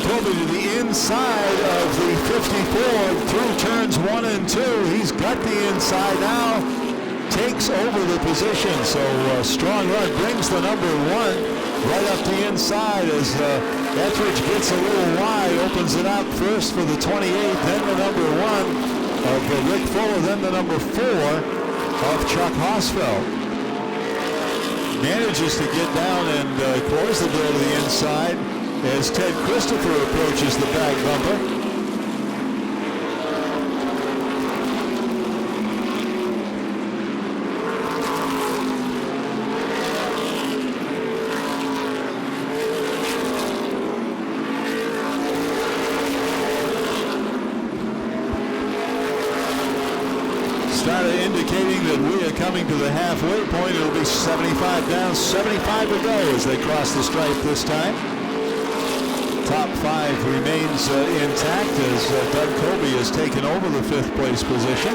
Kobe to the inside of the 54 through turns 1 and 2. He's got the inside now, takes over the position. So strong run brings the number 1 right up the inside as Etheridge gets a little wide, opens it up first for the 28, then the number 1 of Rick Fuller, then the number 4 of Chuck Hosfeld. Manages to get down and close the door to the inside as Ted Christopher approaches the back bumper. Started indicating that we are coming to the halfway point. It'll be 75 down, 75 to go as they cross the stripe this time. Top 5 remains intact as Doug Kobe has taken over the 5th place position.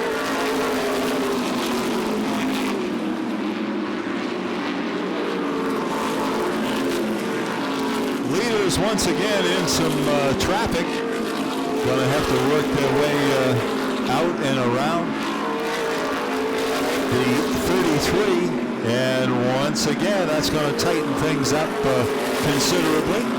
Leaders once again in some traffic. Going to have to work their way out and around the 33. And once again, that's going to tighten things up considerably.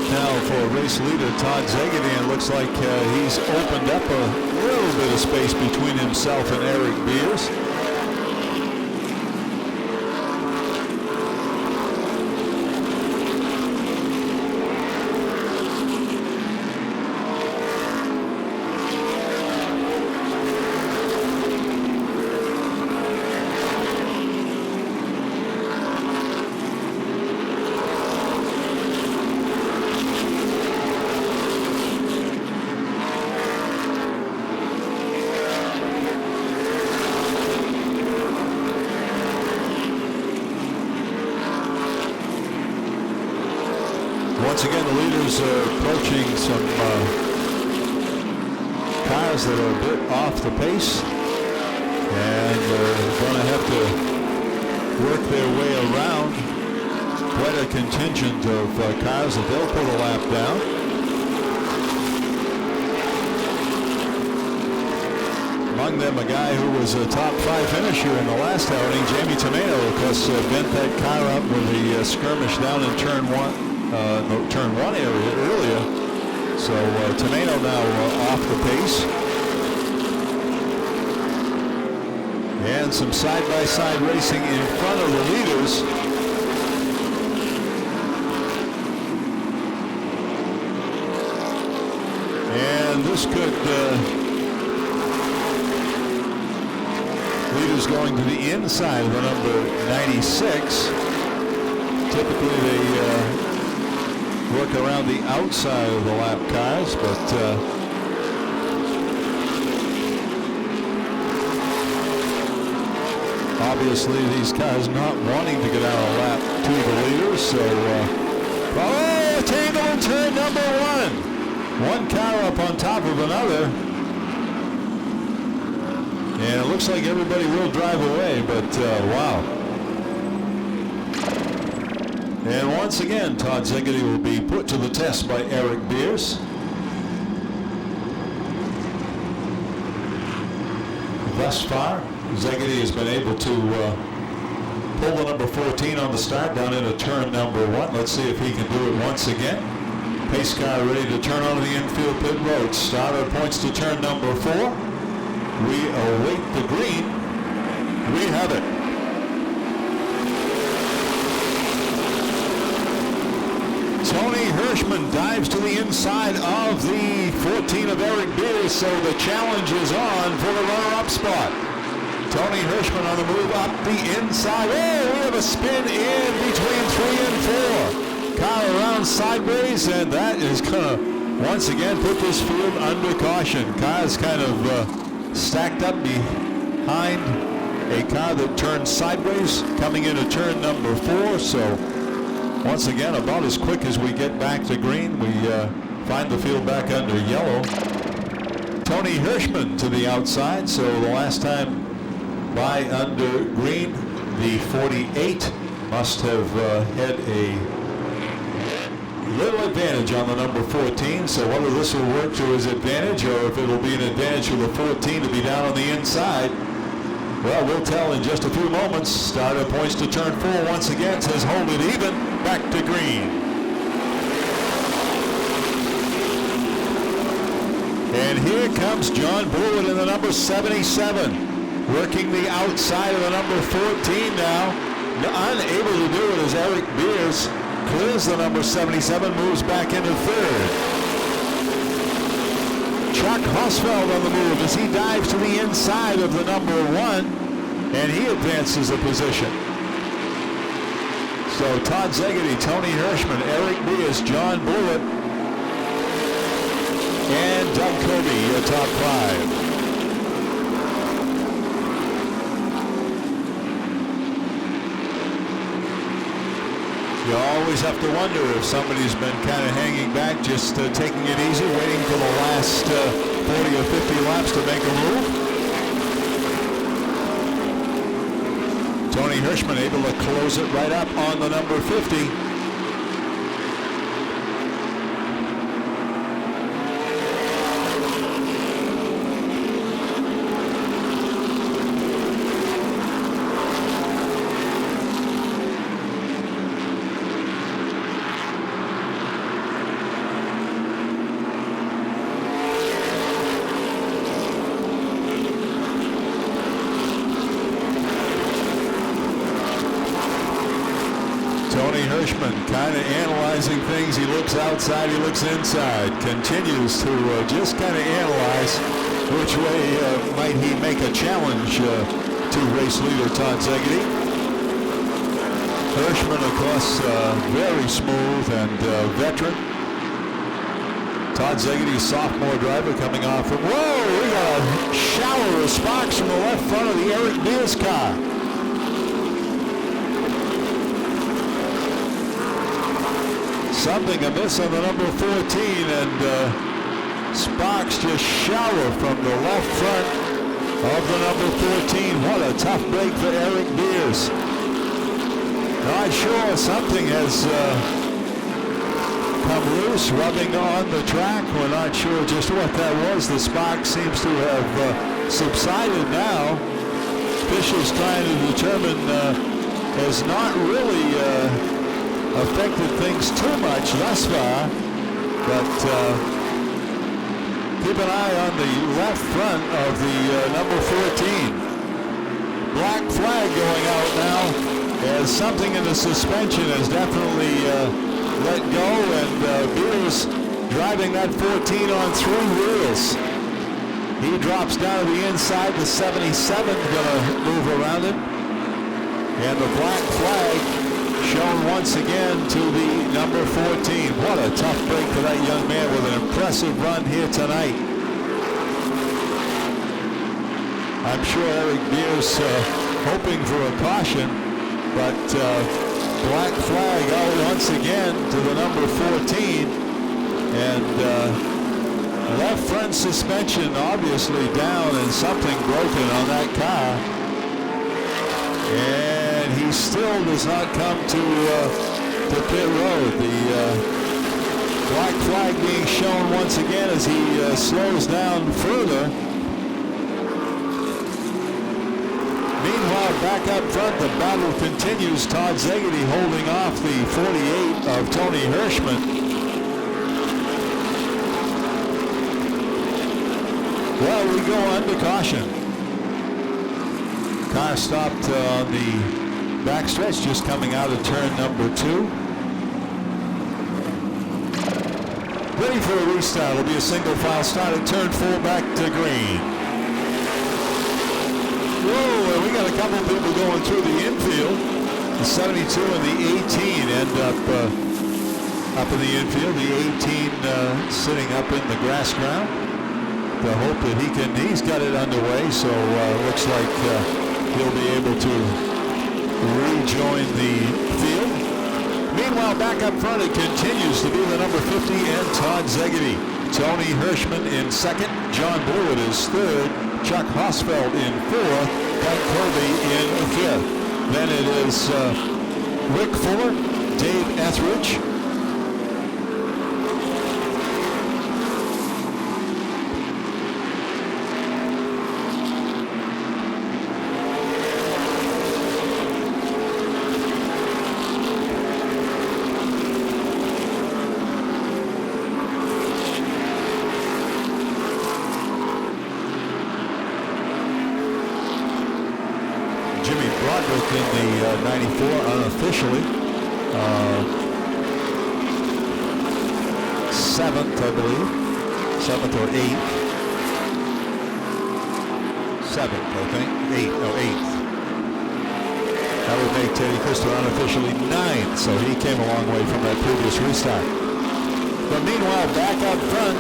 Now for race leader Todd Zegedy, and it looks like he's opened up a little bit of space between himself and Eric Beers. Once again, the leaders are approaching some cars that are a bit off the pace, and they're going to have to work their way around quite a contingent of cars that they'll put a lap down. Among them, a guy who was a top 5 finisher in the last outing, Jamie Tomato, of course, bent that car up with the skirmish down in turn 1. the turn 1 area earlier. So Tomeno now off the pace. And some side-by-side racing in front of the leaders. And this could leaders going to the inside of the number 96. Typically they work around the outside of the lap cars, but obviously these cars not wanting to get out a lap to the leaders. So tangle in turn number 1. One car up on top of another. And it looks like everybody will drive away, but wow. And once again, Todd Zegedy will be put to the test by Eric Beers. Thus far, Zegedy has been able to pull the number 14 on the start down into turn number 1. Let's see if he can do it once again. Pace car ready to turn onto the infield pit road. Starter points to turn number 4. We await the green. We have it. Tony Hirschman dives to the inside of the 14 of Eric Beers, so the challenge is on for the runner-up spot. Tony Hirschman on the move up the inside. Oh, we have a spin in between 3 and 4. Car around sideways, and that is going to once again put this field under caution. Car's kind of stacked up behind a car that turned sideways coming into turn number 4. So once again, about as quick as we get back to green, we find the field back under yellow. Tony Hirschman to the outside. So the last time by under green, the 48 must have had a little advantage on the number 14, so whether this will work to his advantage or if it'll be an advantage for the 14 to be down on the inside, well, we'll tell in just a few moments. Starter points to turn 4 once again, says hold it even, back to green. And here comes John Blewett in the number 77, working the outside of the number 14 now. Unable to do it as Eric Beers clears the number 77, moves back into 3rd. Chuck Hosfeld on the move as he dives to the inside of the number 1, and he advances a position. So Todd Zegedy, Tony Hirschman, Eric Beers, John Blewett, and Doug Kirby, your top 5. You always have to wonder if somebody's been kind of hanging back, just taking it easy, waiting for the last 40 or 50 laps to make a move. Tony Hirschman able to close it right up on the number 50. Kind of analyzing things. He looks outside, he looks inside, continues to just kind of analyze which way might he make a challenge to race leader Todd Zegedy. Hirschman, of course, very smooth and veteran. Todd Zegedy, sophomore driver coming off from, whoa, we got a shower of sparks from the left front of the Eric Beers car. Something amiss on the number 14, and sparks just shower from the left front of the number 14. What a tough break for Eric Beers. Not sure, something has come loose, rubbing on the track. We're not sure just what that was. The spark seems to have subsided now. Officials trying to determine has not really affected things too much thus far, but keep an eye on the left front of the number 14. Black flag going out now as something in the suspension has definitely let go, and Beers driving that 14 on 3 wheels. He drops down to the inside. The 77 going to move around him. And the black flag shown once again to the number 14. What a tough break for that young man with an impressive run here tonight. I'm sure Eric Beers hoping for a caution, but black flag out once again to the number 14. And left front suspension obviously down and something broken on that car. And he still does not come to pit road. The black flag being shown once again as he slows down further. Meanwhile, back up front, the battle continues. Todd Zegedy holding off the 48 of Tony Hirschman. Well, we go under caution. Car stopped on the backstretch, just coming out of turn number 2. Ready for a restart. It'll be a single file start at turn 4 back to green. Whoa, and we got a couple of people going through the infield. The 72 and the 18 end up in the infield. The 18 sitting up in the grass ground. The hope that he's got it underway, so looks like he'll be able to rejoin the field. Meanwhile, back up front, it continues to be the number 50 and Todd Zegedy. Tony Hirschman in second, John Blewett is third, Chuck Hosfeld in fourth, Doug Kirby in fifth. Then it is Rick Fuller, Dave Etheridge, in the 94 unofficially. 7th, I believe. 7th or 8th. 7th, I think. 8th. That would make Teddy Christer unofficially 9th, so he came a long way from that previous restart. But meanwhile, back up front,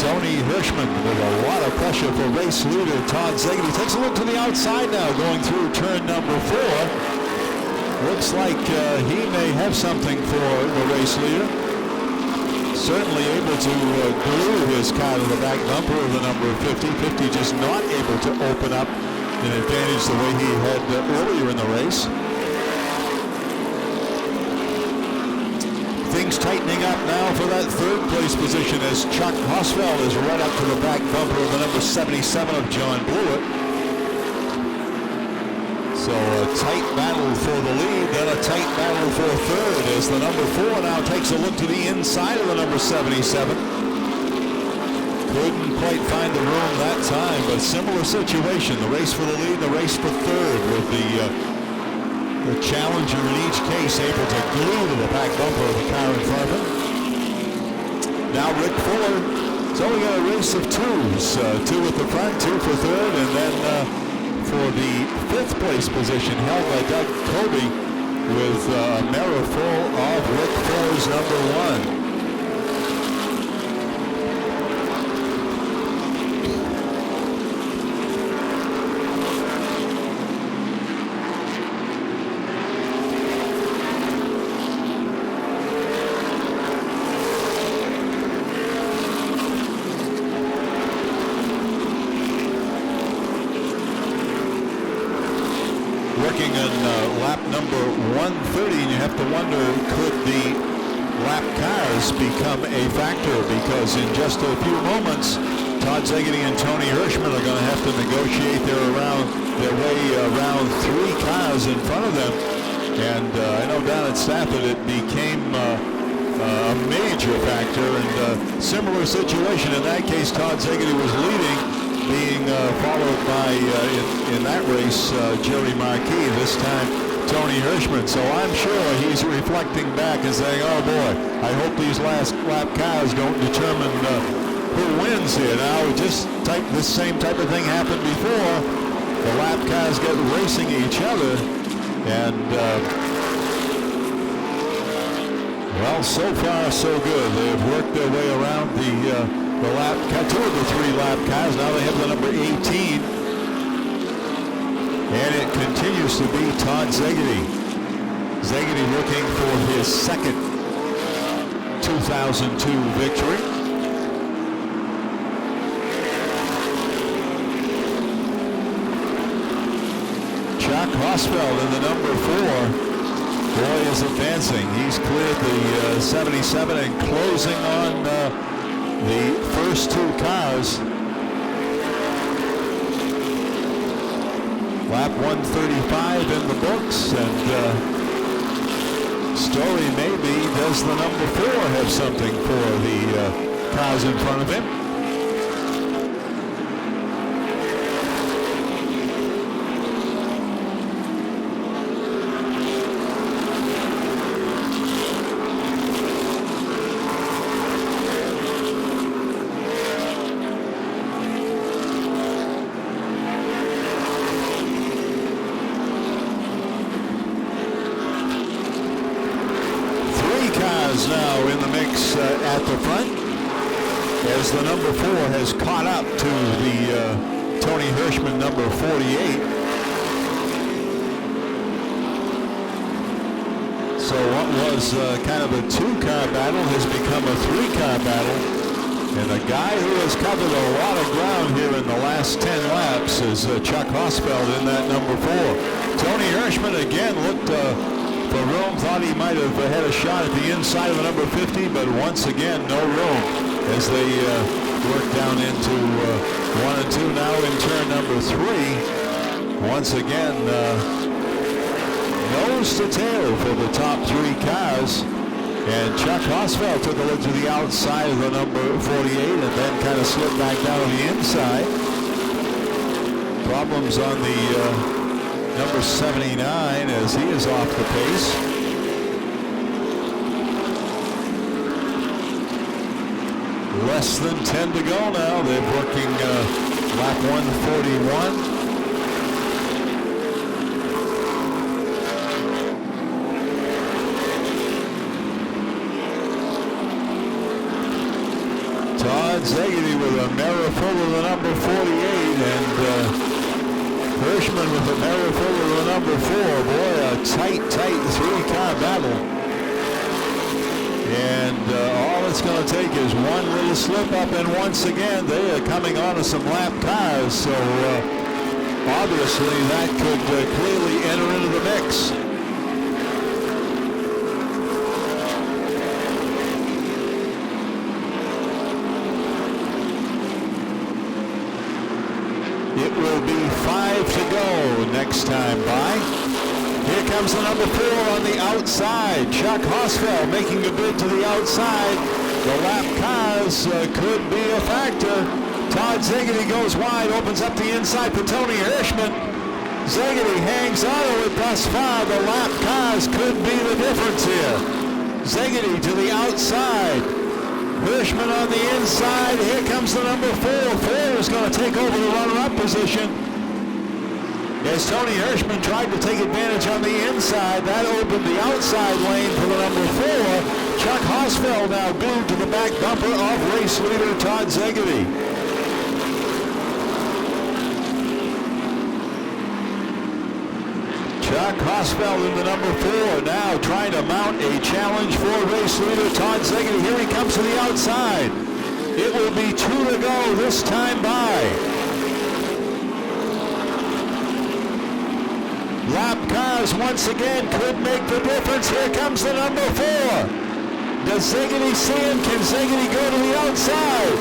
Tony Hirschman with a lot of pressure for race leader Todd Zegedy. Takes a look to the outside now, going through turn number 4. Looks like he may have something for the race leader. Certainly able to glue his car to the back bumper of the number 50. 50 just not able to open up an advantage the way he had earlier in the race. Things tightening up now for that third place position as Chuck Hosfeld is right up to the back bumper of the number 77 of John Blewett. So a tight battle for the lead, then a tight battle for third as the number 4 now takes a look to the inside of the number 77. Couldn't quite find the room that time, but similar situation. The race for the lead, the race for third with the challenger in each case able to glue to the back bumper of the car in front of him. Now Rick Fuller, it's only got a race of twos. 2 at the front, 2 for third, and then for the 5th place position held by Doug Kirby with a mirror full of Rick Fuller's number 1. Working on lap number 130, and you have to wonder, could the lap cars become a factor? Because in just a few moments, Todd Zegedy and Tony Hirschman are going to have to negotiate their way around 3 cars in front of them And I know down at Stafford it became a major factor, and similar situation. In that case, Todd Zegedy was leading, being followed by, in that race, Jerry Marquis. This time, Tony Hirschman. So I'm sure he's reflecting back and saying, oh boy, I hope these last lap cars don't determine who wins here. Now, just this same type of thing happened before. The lap cars get racing each other, and well, so far so good. They've worked their way around the lap, two of the three lap cars. Now they have the number 18. And it continues to be Todd Zegedy. Zegedy looking for his second 2002 victory. Chuck Hosfeld in the number 4. Boy is advancing. He's cleared the 77 and closing on the first two cars. Lap 135 in the books, and story maybe, does the number 4 have something for the cars in front of him? Now in the mix at the front, as the number 4 has caught up to the Tony Hirschman number 48. So what was kind of a 2-car battle has become a 3-car battle, and a guy who has covered a lot of ground here in the last 10 laps is Chuck Hosfeld in that number 4. Tony Hirschman again looked for room, thought he might have had a shot at the inside of the number 50, but once again, no room as they work down into 1 and 2. Now in turn number 3, once again, nose to tail for the top 3 cars. And Chuck Hosfeld took a look to the outside of the number 48 and then kind of slipped back down to the inside. Problems on the number 79 as he is off the pace. Less than 10 to go now. They're working lap 141. Todd Zegedy with a mirror full of the number 48, and Hirschman with a mirror full of the number 4. Boy, a tight 3-car battle. And all it's going to take is one little slip up, and once again, they are coming onto some lap cars. So obviously that could clearly enter into the mix. It will be 5 to go next time by. Here comes the number 4 on the outside. Chuck Hosfeld making a bid to the outside. The lap cars could be a factor. Todd Zegedy goes wide, opens up the inside for Tony Hirschman. Zegedy hangs on to it thus far. The lap cars could be the difference here. Zegedy to the outside. Hirschman on the inside. Here comes the number 4. 4 is going to take over the runner-up position. As Tony Hirschman tried to take advantage on the inside, that opened the outside lane for the number 4. Chuck Hosfeld now glued to the back bumper of race leader Todd Zegedy. Chuck Hosfeld in the number 4 now trying to mount a challenge for race leader Todd Zegedy. Here he comes to the outside. It will be 2 to go this time by. Lap cars once again could make the difference. Here comes the number 4. Does Zegedy see him? Can Zegedy go to the outside?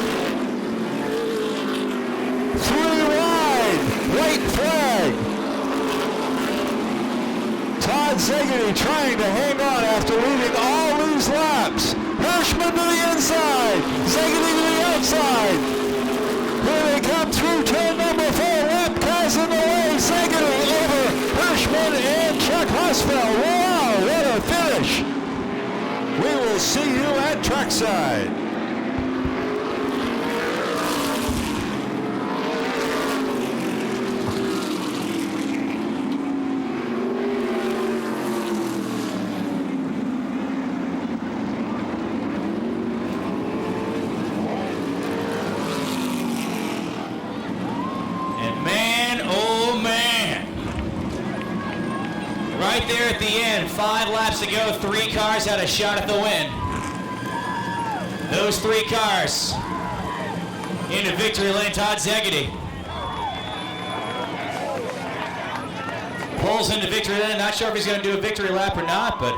3 wide. White flag. Todd Szegedy trying to hang on after leading all these laps. Hirschman to the inside, Szegedy to the outside. Here they come through turn number 4. Lap cars in the way. Szegedy over Hirschman and Chuck Hosfeld. Wow, what a finish. We will see you at trackside. Right there at the end, 5 laps to go, 3 cars had a shot at the win. Those 3 cars into victory lane, Todd Szegedy. Pulls into victory lane, not sure if he's going to do a victory lap or not, but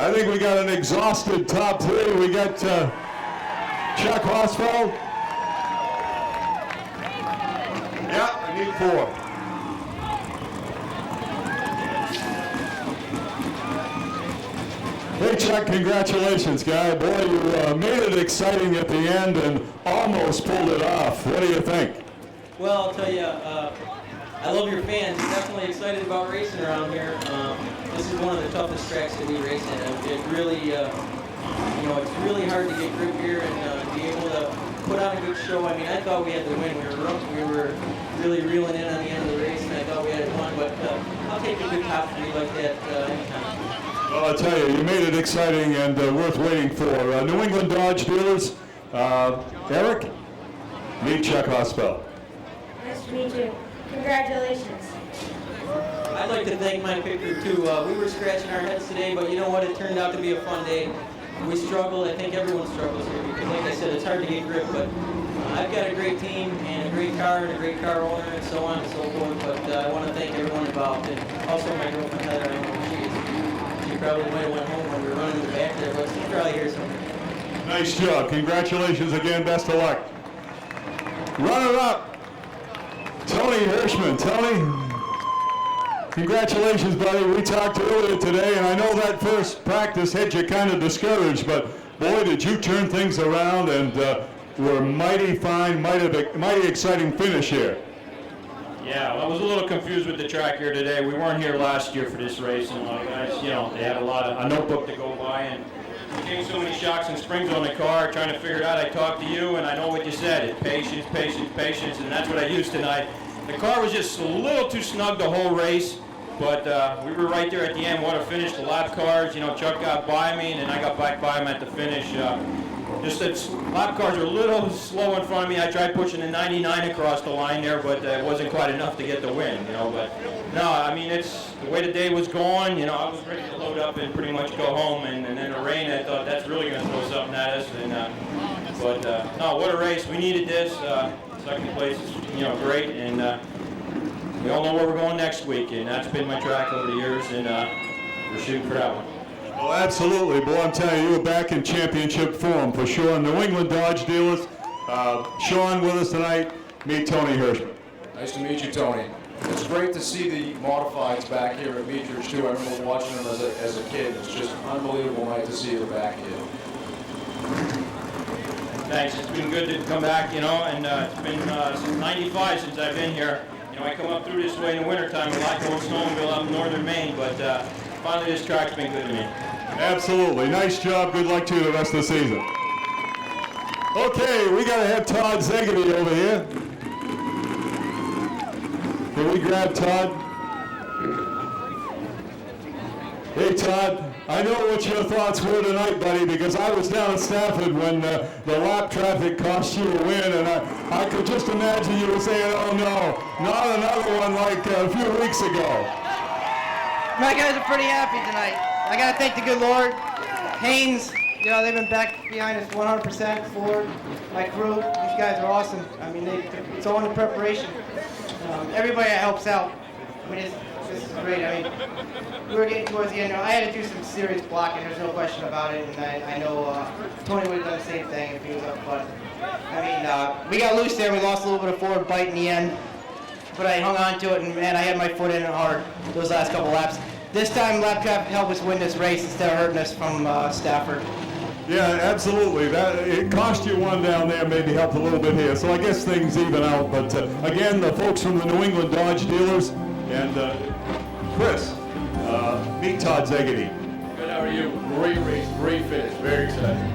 I think we got an exhausted top 3. We got Chuck Hosfeld. Yeah, I need 4. Hey Chuck, congratulations, guy. Boy, you made it exciting at the end and almost pulled it off. What do you think? Well, I'll tell you, I love your fans. Definitely excited about racing around here. This is one of the toughest tracks to be racing at. It really, it's really hard to get grip here and be able to put on a good show. I mean, I thought we had the win. We were really reeling in on the end of the race, and I thought we had won. But I'll take a good top 3 like that anytime. Well, I'll tell you, you made it exciting and worth waiting for. New England Dodge dealers, Eric, meet Chuck Hosfeld. Nice to meet you. Congratulations. I'd like to thank my pit crew too. We were scratching our heads today, but you know what? It turned out to be a fun day. We struggled. I think everyone struggles here because, like I said, it's hard to get grip. But I've got a great team and a great car and a great car owner and so on and so forth. But I want to thank everyone involved and also my girlfriend Heather. I know she probably might have went home when we were running in the back there, but she's probably here somewhere. Nice job. Congratulations again. Best of luck. Runner-up, Tony Hirschman. Tony, congratulations, buddy. We talked earlier today, and I know that first practice had you kind of discouraged, but boy, did you turn things around and were mighty fine, mighty exciting finish here. Yeah, I was a little confused with the track here today. We weren't here last year for this race, and a lot of guys, they had a notebook to go by, and there came so many shocks and springs on the car, trying to figure it out. I talked to you, and I know what you said. It's patience, patience, patience, and that's what I used tonight. The car was just a little too snug the whole race, but we were right there at the end. What a finish. The lap cars, Chuck got by me, and then I got back by him at the finish. Just that lap cars are a little slow in front of me. I tried pushing the 99 across the line there, but it wasn't quite enough to get the win, But no, I mean, it's the way the day was going. I was ready to load up and pretty much go home, and then the rain. I thought that's really going to throw something at us. But no, what a race. We needed this. Second place is great, and we all know where we're going next week, and that's been my track over the years, and we're shooting for that one. Well, absolutely. Boy, I'm telling you, you were back in championship form for sure. New England Dodge dealers. Sean with us tonight. Meet Tony Hirschman. Nice to meet you, Tony. It's great to see the Modifieds back here at Beech Ridge, too. I remember watching them as a kid. It's just an unbelievable night to see them back here. Thanks. It's been good to come back, and it's been since '95 since I've been here. I come up through this way in the wintertime, a lot going snowmobile up in northern Maine, but finally this track's been good to me. Absolutely. Nice job. Good luck to you the rest of the season. Okay, we got to have Todd Szegedy over here. Can we grab Todd? Hey, Todd. I know what your thoughts were tonight, buddy, because I was down at Stafford when the lap traffic cost you a win, and I could just imagine you were saying, oh no, not another one like a few weeks ago. My guys are pretty happy tonight. I got to thank the good Lord. Haynes, they've been back behind us 100%. Ford, my crew, these guys are awesome. I mean, it's all in the preparation. Everybody that helps out. I mean, this is great. I mean, we were getting towards the end. I had to do some serious blocking. There's no question about it. And I know Tony would have done the same thing if he was up front. I mean, we got loose there. We lost a little bit of forward bite in the end. But I hung on to it, and man, I had my foot in it hard those last couple laps. This time, lap traffic helped us win this race instead of hurting us from Stafford. Yeah, absolutely. It cost you one down there, maybe helped a little bit here. So I guess things even out. But again, the folks from the New England Dodge dealers and Chris, meet Todd Zegedy. Good, how are you? Great race, great finish, very exciting.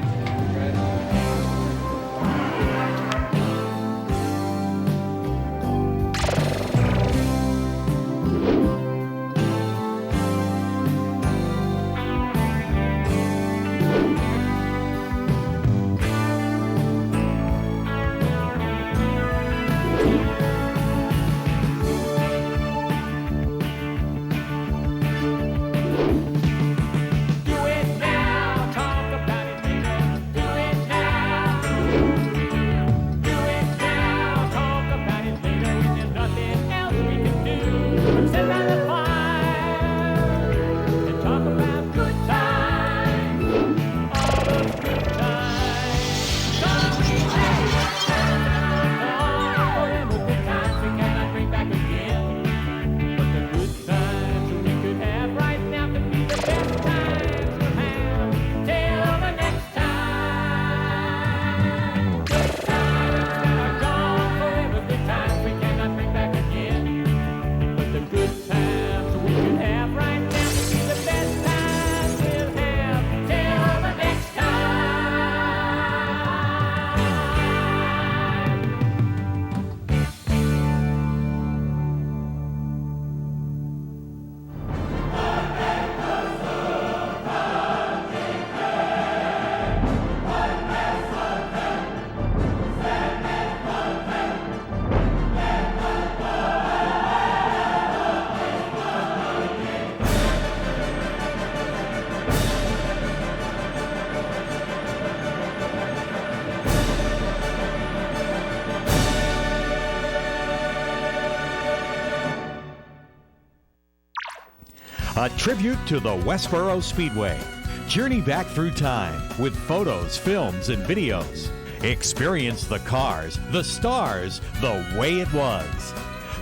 A tribute to the Westboro Speedway. Journey back through time with photos, films, and videos. Experience the cars, the stars, the way it was.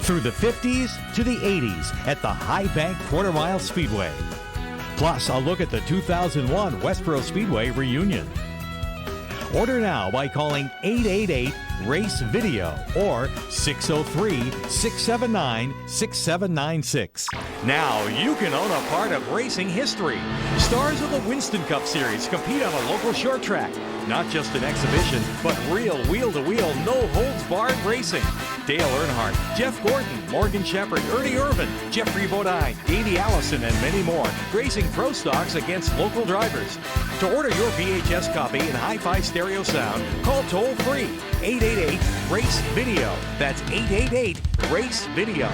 Through the 50s to the 80s at the High Bank Quarter Mile Speedway. Plus, a look at the 2001 Westboro Speedway reunion. Order now by calling 888-RACE-VIDEO or 603-679-6796. Now you can own a part of racing history. Stars of the Winston Cup Series compete on a local short track. Not just an exhibition, but real wheel-to-wheel, no-holds-barred racing. Dale Earnhardt, Jeff Gordon, Morgan Shepherd, Ernie Irvin, Jeffrey Bodine, Davey Allison, and many more, racing pro stocks against local drivers. To order your VHS copy in hi-fi stereo sound, call toll-free 888-RACE-VIDEO. That's 888-RACE-VIDEO.